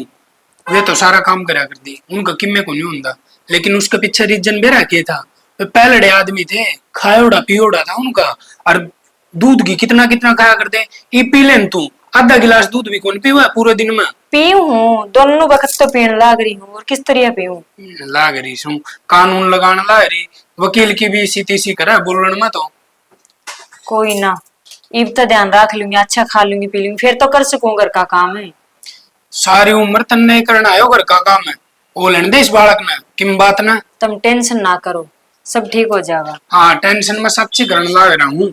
वे तो सारा काम करा करती, उनका किम्मे को नहीं होता। लेकिन उसके पीछे रीजन बेरा के था, वे पहले आदमी थे, खायोड़ा पियोड़ा था उनका। और दूध की कितना कितना खाया करते, ये पी लेन तू, आधा गिलास दूध भी कौन पीवा पूरे दिन में। पीऊ हूँ, दोनों वक्त तो पीने लाग रही हूँ, और किस तरह पीऊं? लाग रही सू, कानून लगाने लाग रही, वकील की भी इसी तीसी करा बोलने में तो। कोई ना, इब तो ध्यान रख लूंगी, अच्छा खा लूंगी पी लूंगी, फिर तो कर सकूं घर का काम है। सारी उम्र तन्ने करना आयो घर का काम है, वो लेने दे इस बालक ने किम बात ना। तुम टेंशन ना करो, सब ठीक हो जाएगा। हाँ, टेंशन में सब चीज करने लग रहा हूँ,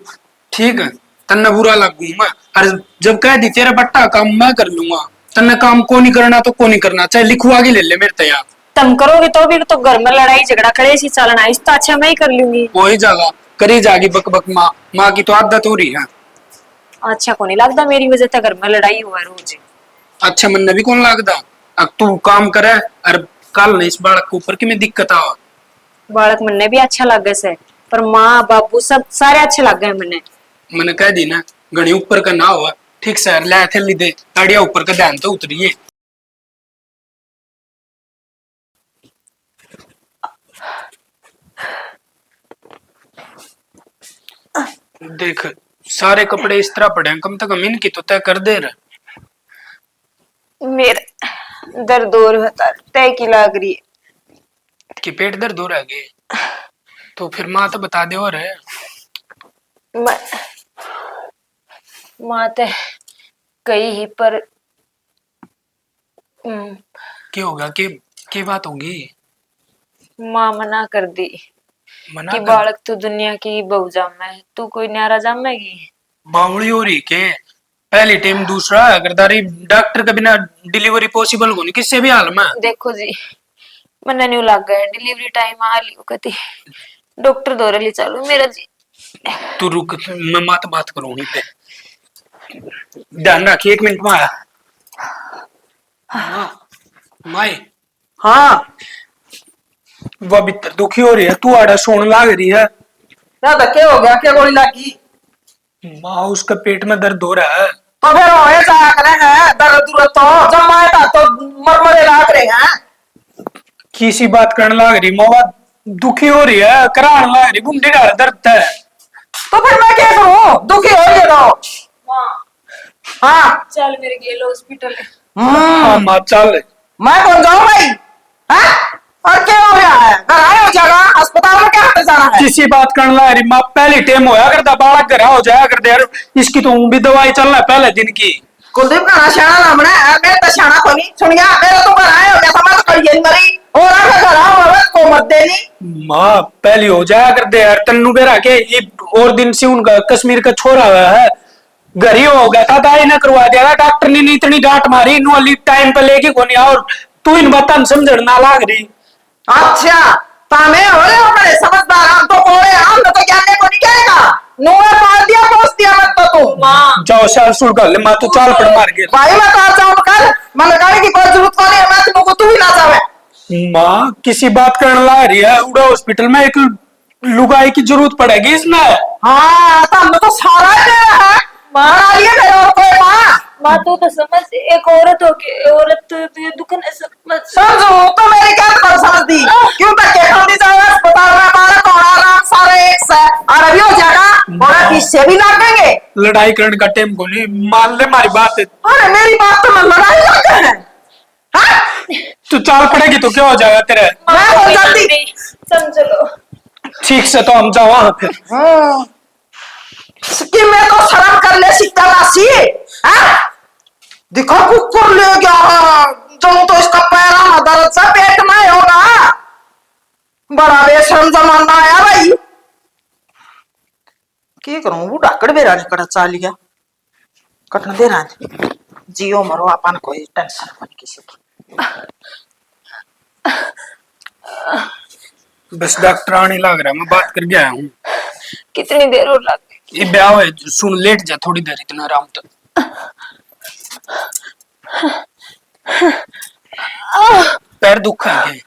ठीक है, तन्ने बुरा लगू मैं। अरे जब कह दी तेरा बट्टा काम मैं कर लूंगा, तन्ने काम को नहीं करना तो को नहीं करना, चाहे लिखवा के ले ले मेरे तैयार। तुम करोगे तो भी तो घर में लड़ाई झगड़ा करे इसी चलना, इस तो अच्छा मैं ही कर लूंगी। वही जगह करी जागी बक बक, माँ माँ की तो आदत हो रही है। अच्छा को नहीं लगता मेरी वजह से घर में लड़ाई हुआ है रोज। अच्छा मन भी कौन लगता, अब तू काम करे और कल ने इस बालक के ऊपर की में दिक्कत आवा। बालक मन्ने भी अच्छा लगे से, पर माँ बाबू सब सारे अच्छे लग गए मन्ने। मैंने कह दी ना, घनी ऊपर का ना हुआ, ठीक से ले थे ली दे, अड़िया ऊपर का ध्यान तो उतरिए। देख सारे कपड़े इस तरह पड़े हैं, कम से कम इनकी तो तय कर दे रहे। मेरे दर्द और होता तय की लाग रही है। कि पेट दर्द हो रहा है? तो फिर माँ तो बता दे और है। माँ ते कही ही पर क्या होगा? क्या बात होगी? माँ मना कर दी मना कि कर? बालक तू दुनिया की बहू जामे, तू कोई न्यारा जामेगी। बावड़ी हो रही के पहली टाइम, दूसरा अगरदारी डॉक्टर के बिना डिलीवरी पॉसिबल होनी किसी भी हाल में। देखो जी मन्ने न्यू लग गए डिलीवरी टाइम आ लियो कती डॉक्टर दौरे ले चलो मेरा जी। तू रुक, मैं मात बात करूँ पे। ध्यान रखिए, 1 मिनट में आया। माई हाँ वो भीतर दुखी हो रही है, तू आड़ा सोने लाग रही है। ज्यादा क्या हो गया? क्या गोली लगी? माँ उसका पेट में दर्द हो रहा है। तो फिर होए जाया करे हैं दर्द दूर तो जब माए था तो मरमरे लाग रहे हैं। किसी बात करने लाग रही माँ, दुखी हो रही है, कराने लाग रही, गुंडे डाल दर्द है। तो फिर मैं क्या करूं? दुखी हो रही तो हाँ चल मेरे गेलो हॉस्पिटल। हाँ माँ चल। मैं कौन जाऊं भाई? हाँ? और क्या हो गया है? घर आए हो जगह अस्पताल में क्या हटे जाना है? किसी बात करने ला रही माँ, पहली टाइम होया करता बालक घर हो जाया करते यार, इसकी तो भी दवाई चलना है पहले दिन की। कुलदीप का शाना नाम है, मेरे तो शाना को नहीं सुन गया। मेरा तो घर आए हो गया समझ करिए मरी और आगे घर आओ को मत देनी। माँ पहली हो जाया करते यार, तन्नू बेरा के ये और दिन से उनका कश्मीर का छोरा हुआ है, घर ही हो गया था, दाई ना करवा दिया था डॉक्टर ने, इतनी डांट मारी नो अली टाइम पे लेके कोनी, और तू इन बातन समझ ना लाग रही। अच्छा तामे हो रहे हो बड़े समझदार, हम तो कोड़े हम तो जानने को नहीं कहेगा। नुए मार दिया पोस दिया मत तो तू माँ जाओ साल सुर कर ले माँ, तू चाल पड़ मार गया। भाई मैं तो जाऊं कल मैंने गाड़ी की कोई जरूरत नहीं है, मैं तुमको तू ही ना जावे। माँ किसी बात करने ला रही है, उड़ा हॉस्पिटल में एक लुगाई की जरूरत पड़ेगी इसमें। हाँ तो हमने तो सारा ही दे है मारा लिए मेरे और कोई माँ। माँ तो समझ एक औरत हो के औरत तो दुकान समझ समझो तो मेरी क्या कर समझती? क्यों तक के खाती जाए अस्पताल में हमारा तो आराम सारे एक से और अभी हो जाएगा और किससे भी लागेंगे। लड़ाई करने का टाइम को नहीं, मान ले हमारी बात है। अरे मेरी बात तो मैं लड़ाई लगते हैं। हाँ? तू चाल पड़ेगी तो क्या हो जाएगा तेरे? मैं हो जाती समझ लो। ठीक से तो हम जाओ वहां फिर। कि मैं तो शर्म कर ले सीता राशि दिखा कुकुर ले गया जो तो इसका पैरा में दर्द से पेट में होगा। बड़ा बेशरम जमाना आया भाई। क्या करूं वो डाकड़ बेरा ने कड़ा चाल लिया कटना दे रहा है। जियो मरो अपन कोई टेंशन नहीं किसी की। बस डॉक्टर आने लग रहा है, मैं बात कर गया हूँ। कितनी देर और लग ये ब्याह है, सुन लेट जा थोड़ी देर, इतना आराम तक। पैर दुख है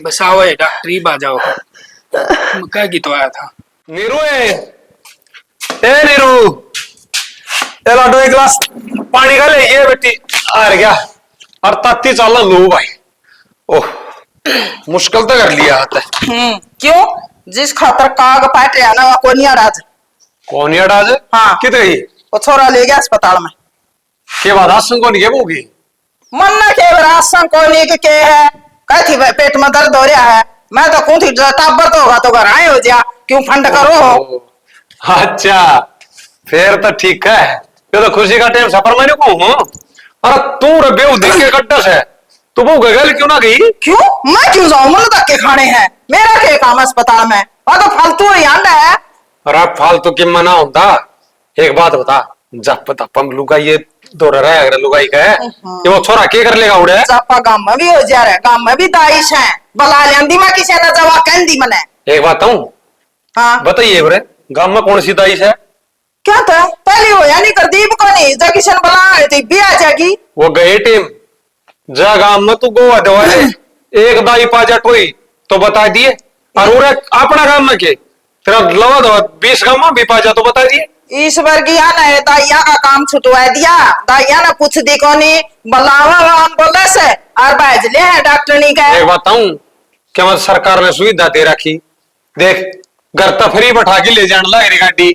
बस आओ डॉक्टर ही बाजाओ, मैं कह की तो आया था। नीरू ए नीरू, ए लाडो एक गिलास पानी का ले ये बेटी आ गया और तत्ती चल लो भाई। ओह मुश्किल तो कर लिया हाथ है। क्यों? जिस खातर काग पाट रहा ना वो नहीं राज कौन है डाज? हाँ। कितने ही वो छोरा ले गया अस्पताल में के बाद आसन को नहीं है होगी मन न के राशन को नहीं के है कहती पेट में दर्द हो रहा है। मैं तो कौन थी टाबर तो होगा तो घर आए हो जा क्यों फंड करो। अच्छा फिर तो ठीक है, ये तो खुशी का टाइम सफर मैंने को हूँ। अरे तू रे बेऊ देख के कट्टस है, तू वो गगल क्यों ना गई? क्यों मैं क्यों जाऊं? मन तक के खाने हैं मेरा क्या काम अस्पताल में? और तो फालतू ही आंदा है। अरे फालतू की मना होता। एक बात बता, जब पता पम लुगाई ये दौड़ रहा है, अगर लुगाई का है ये वो छोरा क्या कर लेगा उड़े? जापा गांव में भी हो जा रहा है, गांव में भी दाइश है बला लेंदी मैं किसी ने जवा कहंदी मने। एक बात हूँ हाँ बताइए बरे, गांव में कौन सी दाइश है? क्या था पहले हो या नहीं कर दीप को नहीं जा किशन बला थी भी आ जाएगी। वो गए टीम जा गांव में तू गोवा दवा है एक दाई पाजा टोई तो बता दिए, और उरे अपना गांव में के तेरा लवा दवा 20 गांव में भी पाजा तो बता दिए। ईश्वर की ने दाइया का काम छुटवा दिया। दाइया ने पूछ दी कोनी बलावा हम बोले से और बाज ले है डॉक्टर नहीं कहे। एक बात हूँ क्या मतलब सरकार ने सुविधा दे रखी, देख घर तो फ्री बैठा के ले जाने लग रही गाड़ी,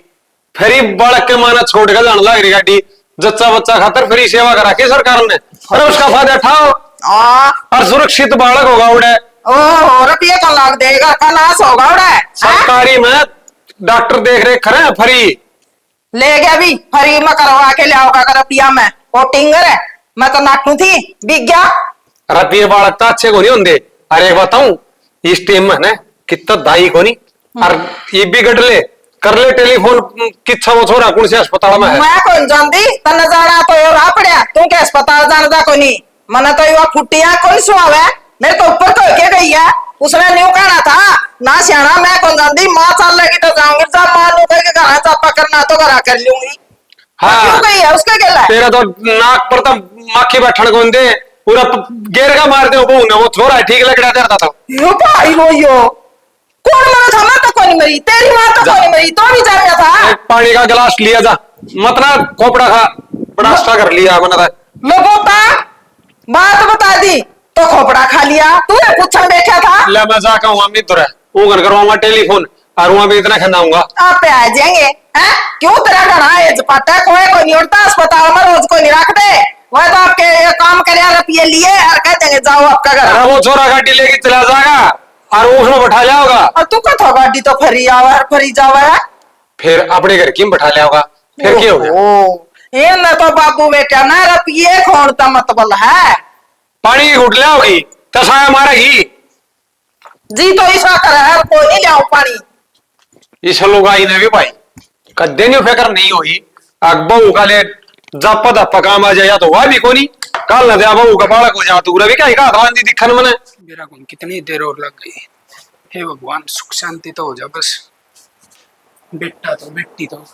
फ्री बड़क के माना छोड़ के जाने लग रही गाड़ी, जच्चा बच्चा खातर फ्री सेवा करा के सरकार ने, अरे उसका फायदा उठाओ और सुरक्षित बालक होगा उड़े। ओ रुपये को लाग देगा का नाश होगा उड़ा सरकारी में डॉक्टर देख रेख करे फ्री। ले गया भी फ्री में करवा के लियाओगा का रुपया में वो टिंगर है। मैं तो नाटू थी बिक गया। रुपये बालक तो अच्छे को नहीं होंगे। अरे बताऊं इस टाइम में ना कितना दाई को नहीं, और ये भी गट ले कर ले टेलीफोन किच्छा वो छोरा कौन से अस्पताल में है। मैं कौन जानती तने जाना तो और आ पड़या तू के अस्पताल जानदा को नहीं। मने तो ये फुटिया कौन सुआवे मेरे तो ऊपर तो के गई है। उसने न्यू कहना था ना सियाना मैं कौन जानती मां चल लेगी तो जाऊंगी जब मां नु कह के घर चापा करना तो करा कर लूंगी। हाँ क्यों गई है उसके गेला तेरा तो नाक पर तो माखी बैठन को दे पूरा गेर का मार दे वो छोरा है ठीक लग रहा था। यो भाई वो यो कौन मरा था। मैं तो कोई मरी तेरी मां तो कोई मरी तो भी जा गया था। एक पानी का गिलास लिया जा मत ना खोपड़ा खा बड़ा कर लिया मना लोगोता बात बता दी तो खोपड़ा खा लिया तू पूछन बैठा था। ले मैं जाकर हूँ अम्मी तुरे वो घर करवाऊंगा टेलीफोन और वहां भी इतना खिलाऊंगा। आप आ जाएंगे हैं क्यों तेरा घर है पता कोई नहीं उठता अस्पताल में रोज कोई नहीं रखते। वह तो आपके काम करे रुपये लिए और कह देंगे जाओ आपका घर। अरे वो छोरा गाड़ी लेके चला जाएगा और वो उसमें बैठा जाओगा और तू कथो गाड़ी तो फरी आवा फरी जावा है फिर अपने घर की में बैठा लिया फिर क्या हो गया। ये न तो बाबू बेटा ना रुपये खोड़ता मतबल है। पानी की घुट लियाओगी तसाया मारेगी जी तो ऐसा कर है कोई नहीं लियाओ पानी। इस लोग आई ने भी भाई कदे नहीं फिक्र नहीं हुई बहू का ले जप दप काम आ जाए तो वह भी कोनी कल न दिया बहू का बालक हो जा तू रवि क्या बांधी दिखन मने मेरा कौन कितनी देर और लग गई। हे भगवान सुख शांति तो हो जा बस। बेटा तो बेटी तो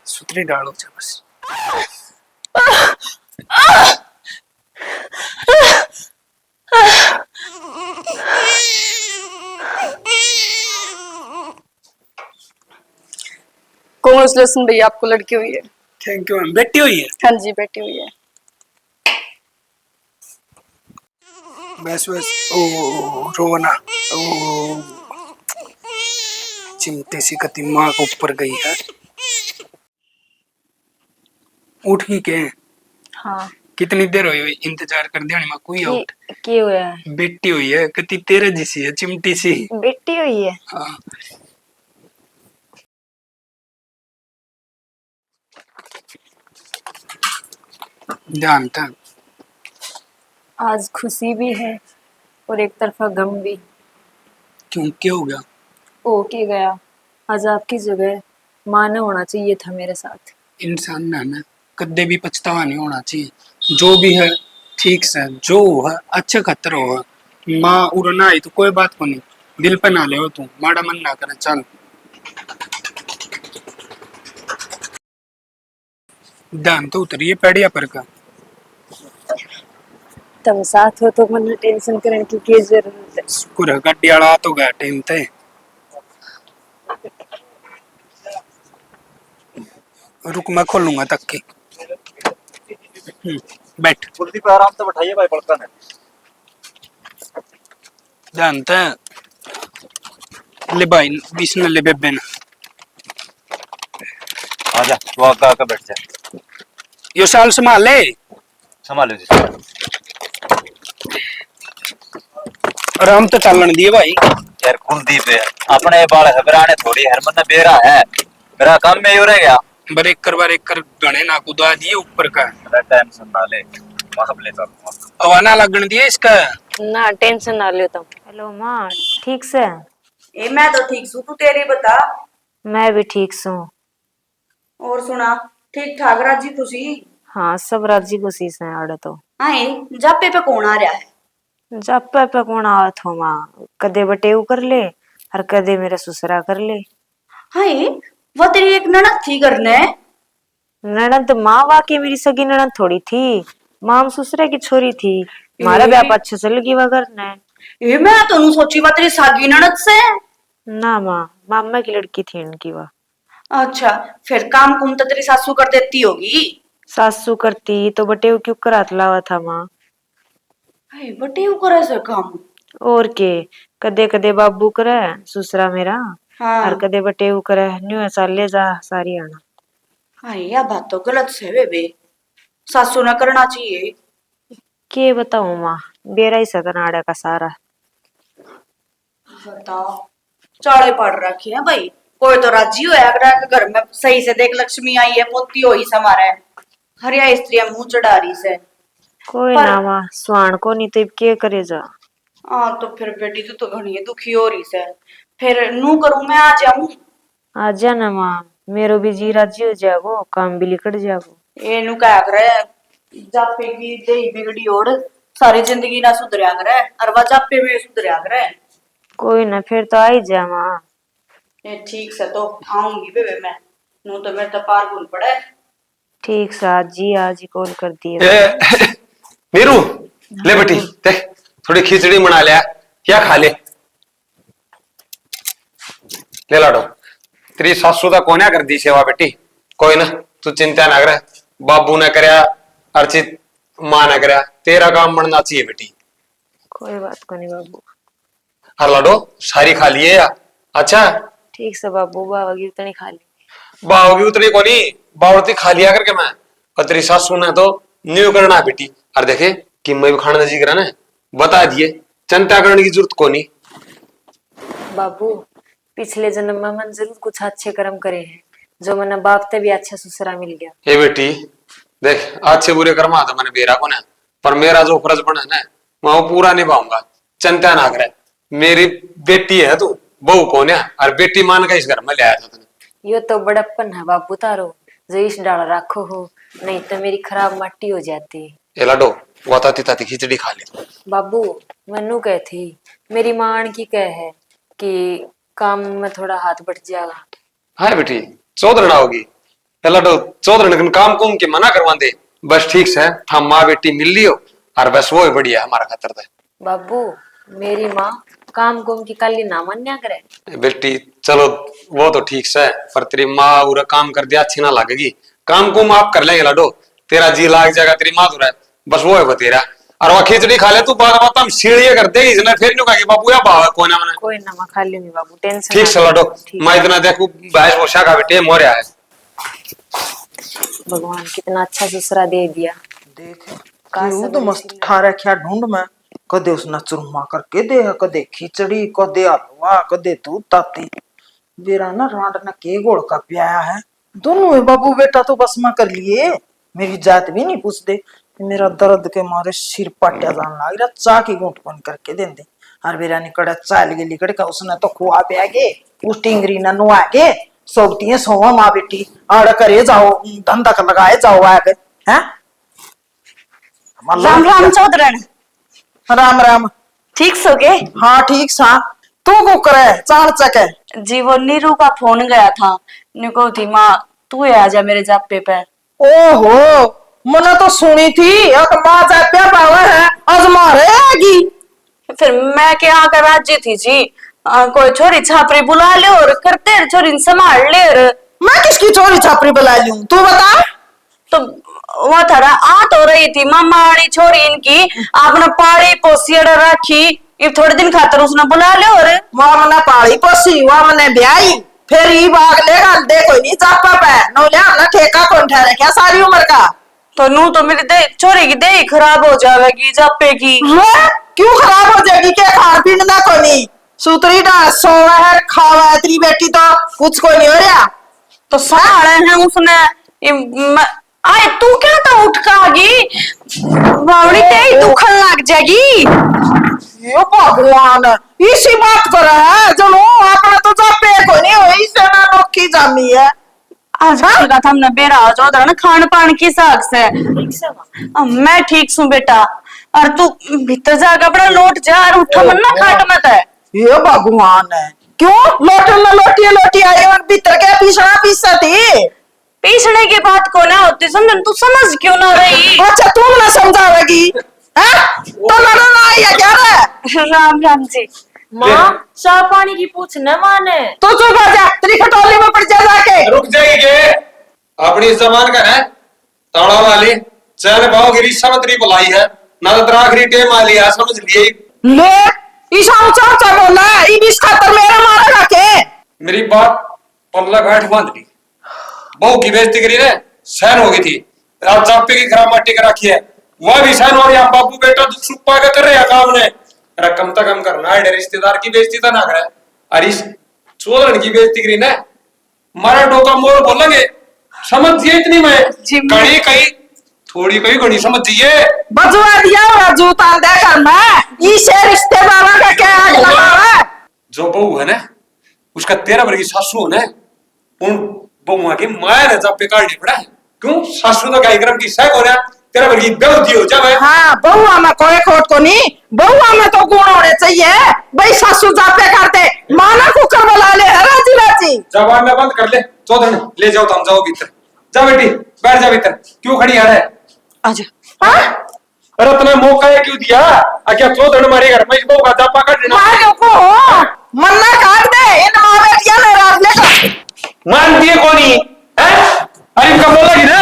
सुतरी डालो जा बस। कांग्रेचुलेशन भैया आपको लड़की हुई है। Thank you ma'am. बेटी हुई है हाँ जी बेटी हुई है। बस बस ओ रोना ओ चिमटे सी कति माँ के ऊपर गई है। उठ ही के हाँ कितनी देर हुई इंतजार कर दिया माँ कोई उठ। क्या हुआ है? बेटी हुई है कति तेरे जैसी है चिमटी सी। बेटी हुई है। हाँ ध्यान था। आज खुशी भी है और एक तरफा गम भी। क्यों क्या हो गया। ओ के गया आज आपकी जगह माँ ने होना चाहिए था मेरे साथ। इंसान ना कदे भी पछतावा नहीं होना चाहिए। जो भी है ठीक से जो है अच्छे खतर हो। माँ उड़ना आई तो कोई बात को नहीं दिल पे ना ले हो तू माड़ा मन ना करे चल। ध्यान तो उतरिए पेड़िया पर का। तुम साथ हो तो मन टेंशन करने की क्या जरूरत है। शुक्र है गड्डी वाला तो गया टाइम ते। रुक मैं खोलूंगा तक की। बैठ कुर्सी पे आराम से बैठाइए भाई बड़कन है। जानते हैं ले भाई बीस न ले बेबे न। आजा तू आका बैठ जा। यो साल संभाल ले संभालो जी। आराम तो चलन दिए भाई। यार कुलदीप है अपने बाल घबराने थोड़ी हरमन बेरा है मेरा काम में रह गया। बार एक कर गणे ना कुदा दिए ऊपर का। टेंशन ना ले ले अवाना लगन दिए इसका। ना टेंशन ना लियो तुम। हेलो माँ ठीक से। ए मैं तो ठीक हूँ तू तेरी बता। मैं भी ठीक हूँ। और सुना ठीक ठाक राजी खुशी। हाँ सब राजी खुशी से आड़े तो। हाँ जापे पे कौन आ रहा है। जब पे कौन आवत हो माँ कदे बटेऊ कर ले और कदे मेरा ससुरा कर ले। हाँ वो तेरी एक ननद थी करने। ननद माँ वाकई मेरी सगी ननद थोड़ी थी। माम ससुरे की छोरी थी। मारा ब्याह अच्छा चल गई वह करने। ए मैं तो नहीं सोची वो तेरी सागी ननद से। ना माँ मामा की लड़की थी उनकी वह। अच्छा फिर काम कुम तो तेरी सासू कर देती होगी। सासू करती तो बटेऊ क्यों करात लावा था माँ। बटे करे से काम। और के कदे कदे बाबू करे ससुरा मेरा। हाँ। और कदे बटेऊ करे न्यू साल ले जा सारी आना। हाँ यह बात तो गलत है बेबे, सासू ना करना चाहिए। के बताऊं माँ, बेरा ही सतनाड़ा का सारा। बताओ, चाले पड़ रखी है भाई, कोई तो राजी हो घर में सही से देख, लक्ष्मी आई है, पोती हो ही समारा है, हरिया स्त्रियां मुंह चढ़ा रही से। कोई ना माँ, स्वान को नहीं तो के करे जा। हाँ तो फिर बेटी तो घनी दुखी हो रही से, फिर नू करूं मैं आ जाऊं? आ जाना माँ, मेरो भी जी राजी हो जागो, काम भी लिकड़ जागो। ये नू क्या करे, जापे की दे बिगड़ी ओढ़, सारी जिंदगी ना सुधरिया करे, और वह जापे में सुधरिया करे। कोई ना, फिर तो आ ही जा माँ। ये ठीक से तो आऊंगी बेबे मैं, नू तो मेरे तो पार भूल पड़े। ठीक से आज ही कॉल कर दिए। नीरू, ले बेटी देख, थोड़ी खिचड़ी बना लिया, क्या खा ले लाडो। तेरी सासू का कोन्या कर दी सेवा बेटी, कोई ना तू चिंता ना करे, बाबू ने करया अर्चित मां ने करया, तेरा काम बनना चाहिए बेटी। कोई बात को नहीं बाबू। हर लाडो सारी खा लिए या? अच्छा ठीक से बाबू, बाबा की उतनी खा ली। बाहोगी उतनी को नहीं, बावती खा लिया करके मैं, और तेरी सासू ने तो न्यू करना बेटी। और देखे कि मैं भी खाना जी करा ना, बता दिए, चिंता करने की जरूरत को नहीं। बाबू, पिछले जन्म में मन जरूर कुछ अच्छे कर्म करे हैं, जो मैंने बापते भी अच्छा ससुरा मिल गया। ए बेटी देख, अच्छे बुरे कर्म तो मैंने बेरा को ना, पर मेरा जो फर्ज बना है ना, मैं वो पूरा निभाऊंगा, चिंता ना करे। मेरी बेटी है तू, बहू कौन है, और बेटी मान का इस घर में ले आया था तूने। यो तो बड़प्पन है बाबू तारो, जो इस डाल रखो हो, नहीं तो मेरी खराब मट्टी हो जाती। ए लाडो, वो ताती ताती खिचड़ी खा ले। बाबू मनु कह थी, मेरी मां की कह है कि काम में थोड़ा हाथ बट जाएगा। हाँ बेटी, चौधरना होगी लाडो, चौधरन काम कुम के मना करवा दे, बस ठीक से हम माँ बेटी मिल लियो, और बस वो ही बढ़िया हमारा खातर था। बाबू मेरी माँ काम कुम की काली ना मान्या करे। बेटी चलो वो तो ठीक से, पर तेरी माँ पूरा काम कर दिया अच्छी ना लगेगी, काम कुम आप कर लेंगे लाडो, तेरा जी लाग जाएगा, तेरी माँ तो बस वो है बतेरा। और वो खिचड़ी खा ले तू, बात बात हम सीढ़िया कर देगी इसने, फिर न्यू कहा कि बाबू या बाबा कोई ना मना। कोई ना माँ खा लूंगी बाबू, टेंशन ठीक से लाडो, मैं इतना देखू भैंस पोषा का बेटे मोरिया है। भगवान कितना अच्छा ससुरा दे दिया। देख क्यों तो मस्त खा रखा ढूंढ में, कदे उसने चूरमा करके दे, कदे खिचड़ी, कदे हलवा, कदे दूध ताती। बेरा ना रांड ना के गोड़ का प्याया है, दोनों है बाबू बेटा तो बस में कर लिए, मेरी जात भी नहीं पूछते। मेरा दर्द के मारे सिर पट्टा जान लग रहा, चा की घूंट कौन करके दे दे। हर बेरा निकड़ा चाल के लिकड़ का उसने तो खुआ पे आगे, उस टिंगरी ना नुआ के सोबती है सोवा माँ बेटी, आड़ करे जाओ, धंधा कर लगाए जाओ आगे हैं। राम राम चौधरन। राम राम। ठीक सो गए? हाँ ठीक सा, तू को करे चार चके? जी वो नीरू का फोन गया था, निको थी माँ तू आ जा मेरे जापे पे। ओहो मना तो सुनी थी, अब माँ जापे बावा है, आज मारे आगी। फिर मैं क्या कर राजी थी जी, कोई छोरी छापरी बुला ले और करते छोरी संभाल ले। और मैं किसकी छोरी छापरी बुला लूं, तू बता। तो वो थारा आत हो रही थी मामा वाली छोरी इनकी, आपने पाड़ी पोसी रखी, ये थोड़े दिन खातर उसने बुला ले। और वह मने पाली पोसी, वह मने ब्याई, फिर ये भाग लेगा दे कोई नहीं चापा पे, नो ले हमने ठेका कौन ठहरे क्या सारी उम्र का। तो नू तो मेरी दे छोरी की दे खराब हो जाएगी जापे की। क्यों खराब हो जाएगी, क्या खान पीन ना कोई नहीं, सुतरी डाल सोवा है खावा है, तेरी बेटी तो कुछ कोई नहीं हो रहा। तो सारे हैं उसने आए, तू क्या तो उठ का आगी, बावड़ी ते दुखन लग जाएगी। ये भगवान इसी बात कर रहा है, चलो अपना तो जापे कोई नहीं हो, इसे ना नोकी जामी है। आज का था हमने बेरा चौधरा ना खान पान की साग से। मैं ठीक हूँ बेटा, और तू भीतर जाकर अपना लौट जा, और उठा मन ना खाट मत है। ये भगवान है, क्यों लोटन में लोटी लोटी आई और भीतर के पीछा पीछा थी। पीछने की बात को ना होती समझ, तू समझ क्यों ना रही। अच्छा तुम ना समझावेगी, तो लड़ना ना आया क्या रे। राम राम जी। माँ चाय पानी की पूछ न माने। तो चुप हो जा, तेरी खटोली में पड़ जा जाके। रुक जाएगी के अपनी जबान का है ताड़ा वाली, चल पाओ गिरी समत्री बुलाई है ना, तो आखिरी टेम आ लिया समझ लिए। ले ईशा ऊंचा ऊंचा बोला है, इस खातर मेरा मारेगा के। मेरी बात पल्ला गांठ बांध ली, बहू की बेइज्जती करी ने सहन हो गई थी। आप जापे की खराब माटी का रखी है, वह भी सहन हो रही है। बाबू बेटा दुख सुख पा के कर रहे हैं काम ने। अरे कम तक कम करना है, रिश्तेदार की बेइज्जती तो ना करे। अरे चोदन की बेइज्जती करी ने, मारा डोका मोर बोलेंगे समझिए इतनी मैं कहीं कहीं थोड़ी कहीं घनी समझिए। बजुआ दिया और जूता दे कर मैं इसे रिश्तेदारों का क्या आग लगा है। जो बहू है ना उसका 13 वर्ष की सासू है ना, उन बहुआ की माया ने जापे काटनी पड़ा है। क्यों सासू तो गाय क्रम की सह हो रहा, 13 वर्ष की बेउद्दी हो जावे। हाँ बहुआ में कोई खोट को नहीं, बहुआ में तो गुण होने चाहिए। भाई सासू जापे करते माना कुकर बुला ले है राजी राजी। जवान में बंद कर ले चौधरी, ले जाओ तुम जाओ भीतर। जा बेटी बैठ जा भीतर, क्यों खड़ी है? आजा। हाँ? अरे तुम्हें मौका है क्यों दिया? क्या चौधरी हमारे घर में बहू का जापा काट देना? माँ को मन्ना काट दे इन माँ बेटिया ने रात लेकर। मानती है कौन ही है? अरे इनका बोला कि ना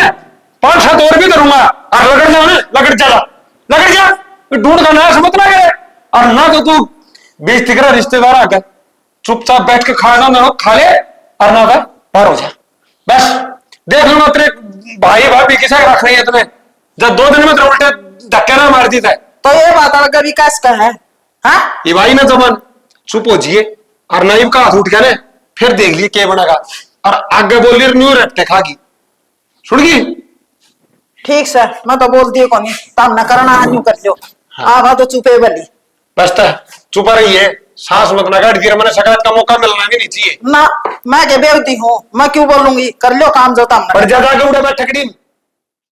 5-7 और भी करूंगा और लगड़ जाओ ना, लगड़ जा लगड़ जा, ढूंढ का ना समझ ना करे। और ना तो तू बेइज्जती करा रिश्तेदार आकर, चुपचाप बैठ के खाना ना खा ले और ना कर बाहर हो जा। बस देख लूंगा तेरे भाई भाभी किसे रख रही है तुम्हें, जब 2 दिन में तेरे उल्टे धक्के ना मार दी था। तो ये बात अगर कभी कस का है? हाँ ये भाई ना जमान चुप हो जिए और नाइब का हाथ उठ गया ना फिर देख लिए क्या बनेगा। और आगे बोल रही न्यू रटते खागी सुनगी। ठीक सर मैं तो बोलती हूँ कौन तब न करना न्यू कर लो। आवा तो चुपे बली बस चुप रही है, सांस मत ना काट गिर, मैंने शिकायत का मौका मिलना भी नहीं चाहिए ना। मैं के बेवती हूँ, मैं क्यों बोलूंगी? कर लो काम जो तम पर ज्यादा उड़ा ठकड़ी